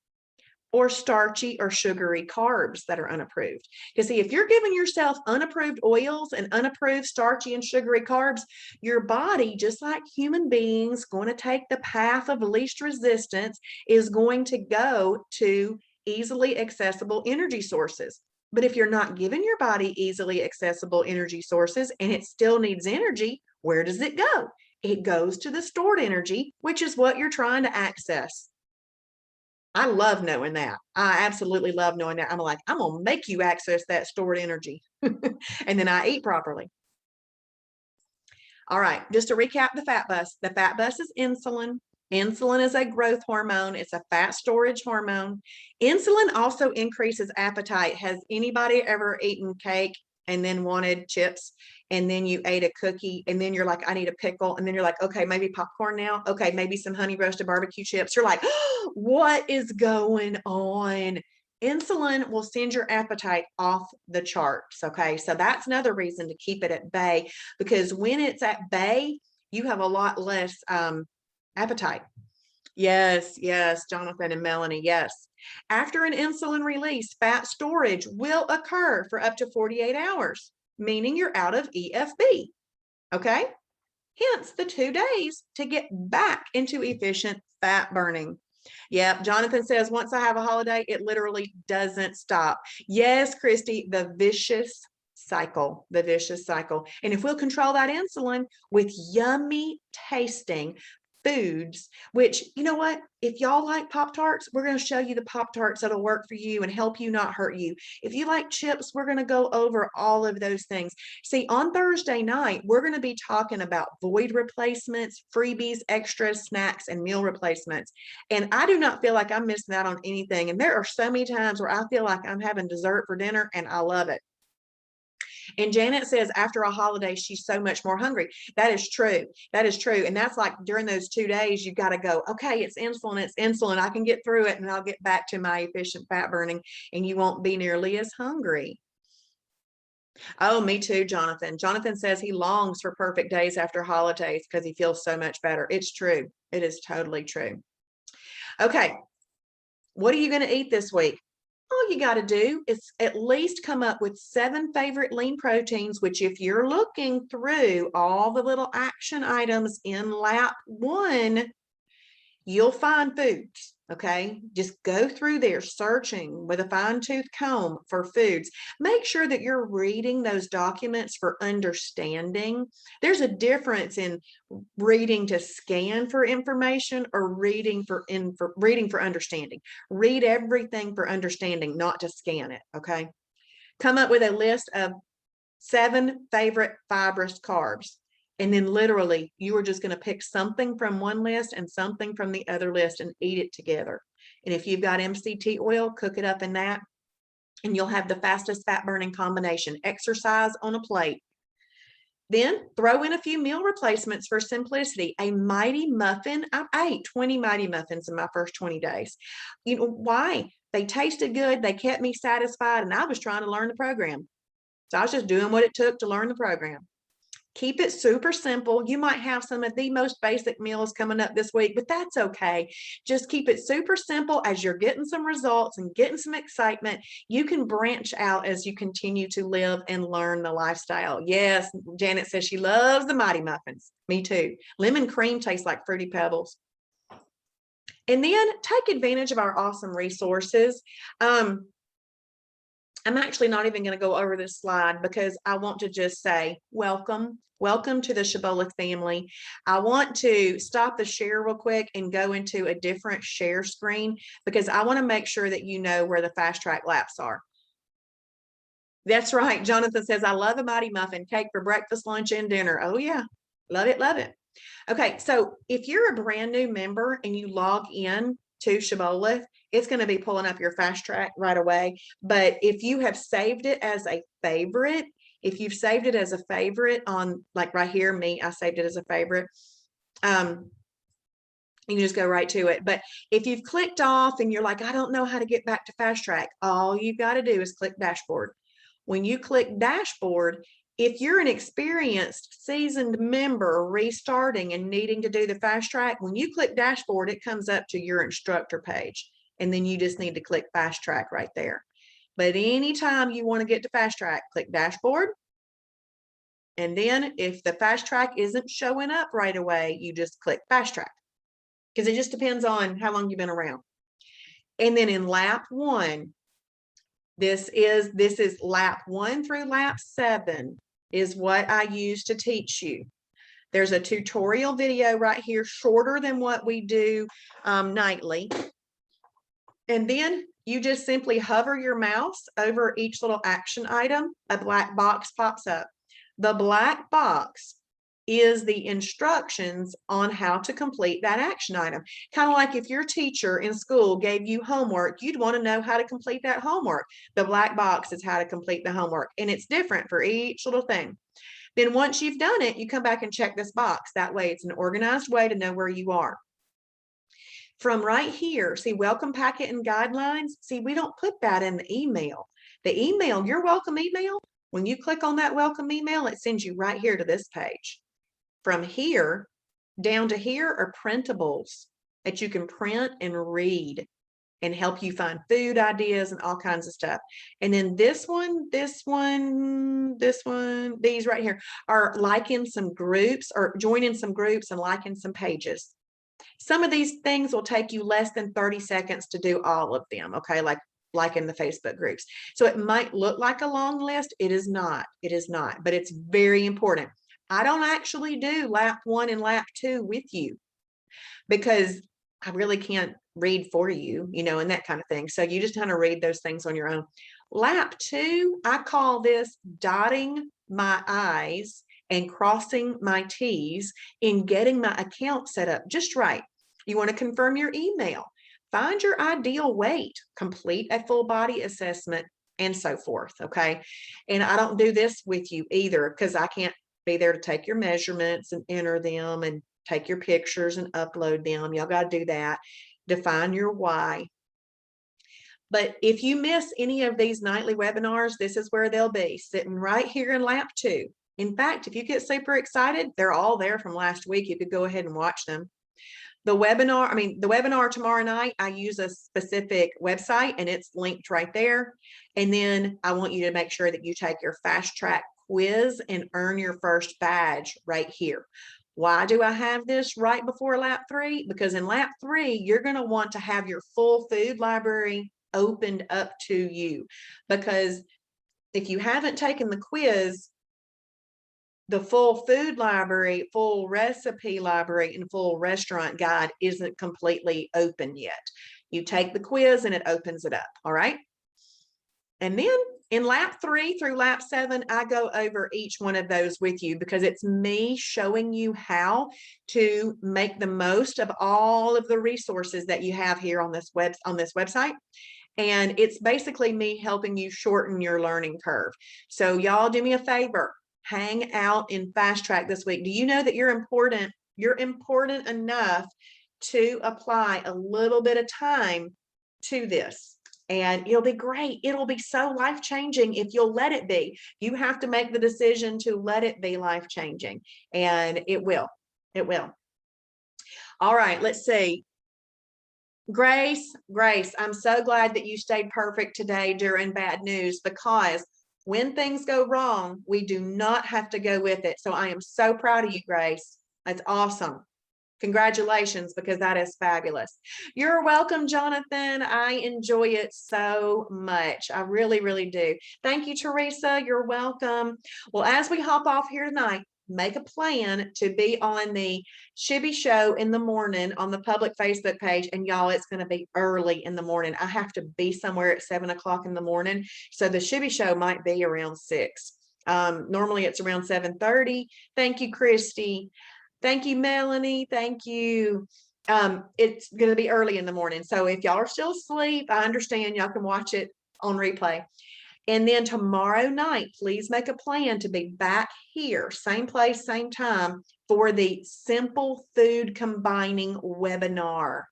or starchy or sugary carbs that are unapproved. Because see, if you're giving yourself unapproved oils and unapproved starchy and sugary carbs, your body, just like human beings, going to take the path of least resistance, is going to go to easily accessible energy sources. But if you're not giving your body easily accessible energy sources and it still needs energy, where does it go? It goes to the stored energy, which is what you're trying to access. I love knowing that. I absolutely love knowing that. I'm like, I'm going to make you access that stored energy. And then I eat properly. All right, just to recap the fat bus. The fat bus is insulin. Insulin is a growth hormone. It's a fat storage hormone. Insulin also increases appetite. Has anybody ever eaten cake and then wanted chips, and then you ate a cookie, and then you're like, I need a pickle, and then you're like, okay, maybe popcorn now, okay, maybe some honey roasted barbecue chips? You're like, oh, what is going on? Insulin will send your appetite off the charts. Okay, so that's another reason to keep it at bay, because when it's at bay, you have a lot less appetite. Yes, Jonathan and Melanie, yes. After an insulin release, fat storage will occur for up to 48 hours, meaning you're out of EFB, okay? Hence the 2 days to get back into efficient fat burning. Yep, Jonathan says, once I have a holiday, it literally doesn't stop. Yes, Christy, the vicious cycle. And if we'll control that insulin with yummy tasting foods, which, you know what, if y'all like Pop-Tarts, we're going to show you the Pop-Tarts that'll work for you and help you, not hurt you. If you like chips, we're going to go over all of those things. See, on Thursday night, we're going to be talking about void replacements, freebies, extras, snacks, and meal replacements. And I do not feel like I'm missing out on anything. And there are so many times where I feel like I'm having dessert for dinner, and I love it. And Janet says after a holiday, she's so much more hungry. That is true. That is true. And that's like during those 2 days, you've got to go, okay, it's insulin. I can get through it and I'll get back to my efficient fat burning, and you won't be nearly as hungry. Oh, me too, Jonathan. Jonathan says he longs for perfect days after holidays because he feels so much better. It's true. It is totally true. Okay. What are you going to eat this week? All you got to do is at least come up with 7 favorite lean proteins, which if you're looking through all the little action items in lap 1, you'll find foods. Okay, just go through there searching with a fine-tooth comb for foods. Make sure that you're reading those documents for understanding. There's a difference in reading to scan for information or reading for understanding. Read everything for understanding, not to scan it. Okay, come up with a list of 7 favorite fibrous carbs. And then literally you are just going to pick something from one list and something from the other list and eat it together. And if you've got MCT oil, cook it up in that, and you'll have the fastest fat burning combination. Exercise on a plate. Then throw in a few meal replacements for simplicity. A Mighty Muffin. I ate 20 Mighty Muffins in my first 20 days. You know why? They tasted good. They kept me satisfied. And I was trying to learn the program. So I was just doing what it took to learn the program. Keep it super simple. You might have some of the most basic meals coming up this week, but that's okay. Just keep it super simple. As you're getting some results and getting some excitement, you can branch out as you continue to live and learn the lifestyle. Yes, Janet says she loves the Mighty Muffins. Me too. Lemon cream tastes like Fruity Pebbles. And then take advantage of our awesome resources. I'm actually not even going to go over this slide because I want to just say welcome to the Shibboleth family. I want to stop the share real quick and go into a different share screen because I want to make sure that you know where the fast track laps are. That's right. Jonathan says, I love a Mighty Muffin cake for breakfast, lunch, and dinner. Oh yeah. Love it. Love it. Okay. So if you're a brand new member and you log in to Shibboleth, it's going to be pulling up your fast track right away. But if you have saved it as a favorite, if you've saved it as a favorite on, like right here, me, I saved it as a favorite. You can just go right to it. But if you've clicked off and you're like, I don't know how to get back to Fast Track, all you've got to do is click Dashboard. When you click Dashboard, if you're an experienced, seasoned member restarting and needing to do the Fast Track, when you click Dashboard, it comes up to your instructor page. And then you just need to click Fast Track right there. But anytime you want to get to Fast Track, click Dashboard. And then if the Fast Track isn't showing up right away, you just click Fast Track, because it just depends on how long you've been around. And then in lap 1, this is lap 1 through lap 7 is what I use to teach you. There's a tutorial video right here, shorter than what we do nightly. And then you just simply hover your mouse over each little action item. A black box pops up. The black box is the instructions on how to complete that action item. Kind of like if your teacher in school gave you homework, you'd want to know how to complete that homework. The black box is how to complete the homework, and it's different for each little thing. Then once you've done it, you come back and check this box. That way it's an organized way to know where you are. From right here, see welcome packet and guidelines. See, we don't put that in the email. The email, your welcome email, when you click on that welcome email, it sends you right here to this page. From here down to here are printables that you can print and read and help you find food ideas and all kinds of stuff. And then this one, these right here are liking some groups or joining some groups and liking some pages. Some of these things will take you less than 30 seconds to do all of them, okay? Like in the Facebook groups. So it might look like a long list. It is not, but it's very important. I don't actually do lap 1 and lap 2 with you because I really can't read for you, and that kind of thing. So you just kind of read those things on your own. Lap 2, I call this dotting my I's and crossing my T's in getting my account set up just right. You want to confirm your email, find your ideal weight, complete a full body assessment, and so forth, okay? And I don't do this with you either because I can't be there to take your measurements and enter them and take your pictures and upload them. Y'all got to do that. Define your why. But if you miss any of these nightly webinars, this is where they'll be, sitting right here in lap 2. In fact, if you get super excited, they're all there from last week. You could go ahead and watch them. The webinar tomorrow night, I use a specific website and it's linked right there. And then I want you to make sure that you take your Fast Track quiz and earn your first badge right here. Why do I have this right before lap 3? Because in lap 3, you're going to want to have your full food library opened up to you. Because if you haven't taken the quiz, the full food library, full recipe library, and full restaurant guide isn't completely open yet. You take the quiz and it opens it up, all right? And then in lap 3 through lap 7, I go over each one of those with you because it's me showing you how to make the most of all of the resources that you have here on this website. And it's basically me helping you shorten your learning curve. So y'all do me a favor. Hang out in Fast Track this week. Do you know that you're important? You're important enough to apply a little bit of time to this, and it'll be great. It'll be so life-changing if you'll let it be. You have to make the decision to let it be life-changing, and it will. It will. All right, let's see. Grace, I'm so glad that you stayed perfect today during bad news, because when things go wrong, we do not have to go with it. So I am so proud of you, Grace. That's awesome. Congratulations, because that is fabulous. You're welcome, Jonathan. I enjoy it so much. I really, really do. Thank you, Teresa. You're welcome. Well, as we hop off here tonight, make a plan to be on the Shibby Show in the morning on the public Facebook page. And y'all, it's going to be early in the morning. I have to be somewhere at 7 o'clock in the morning. So the Shibby Show might be around 6. Normally it's around 7:30. Thank you, Christy. Thank you, Melanie. Thank you. It's going to be early in the morning. So if y'all are still asleep, I understand. Y'all can watch it on replay. And then tomorrow night, please make a plan to be back here, same place, same time, for the Simple Food Combining webinar.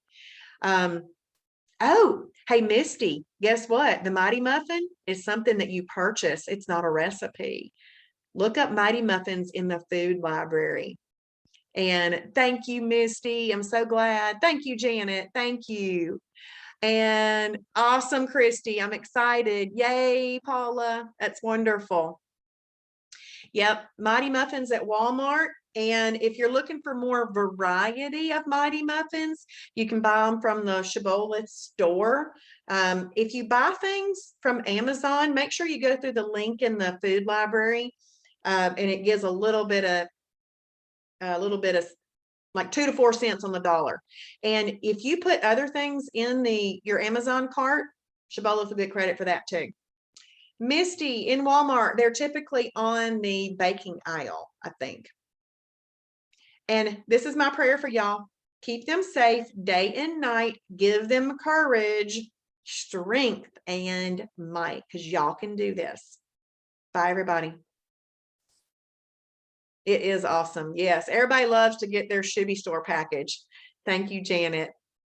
Oh, hey, Misty, guess what? The Mighty Muffin is something that you purchase. It's not a recipe. Look up Mighty Muffins in the food library. And thank you, Misty. I'm so glad. Thank you, Janet. Thank you. And awesome, Christy. I'm excited. Yay, Paula. That's wonderful. Yep, Mighty Muffins at Walmart. And if you're looking for more variety of Mighty Muffins, you can buy them from the Shibboleth store. If you buy things from Amazon, make sure you go through the link in the food library, and it gives a little bit of like 2 to 4 cents on the dollar. And if you put other things in your Amazon cart, Shibboleth will get credit for that too. Misty, in Walmart, they're typically on the baking aisle, I think. And this is my prayer for y'all. Keep them safe day and night. Give them courage, strength, and might, because y'all can do this. Bye, everybody. It is awesome. Yes, everybody loves to get their Shibby store package. Thank you, Janet.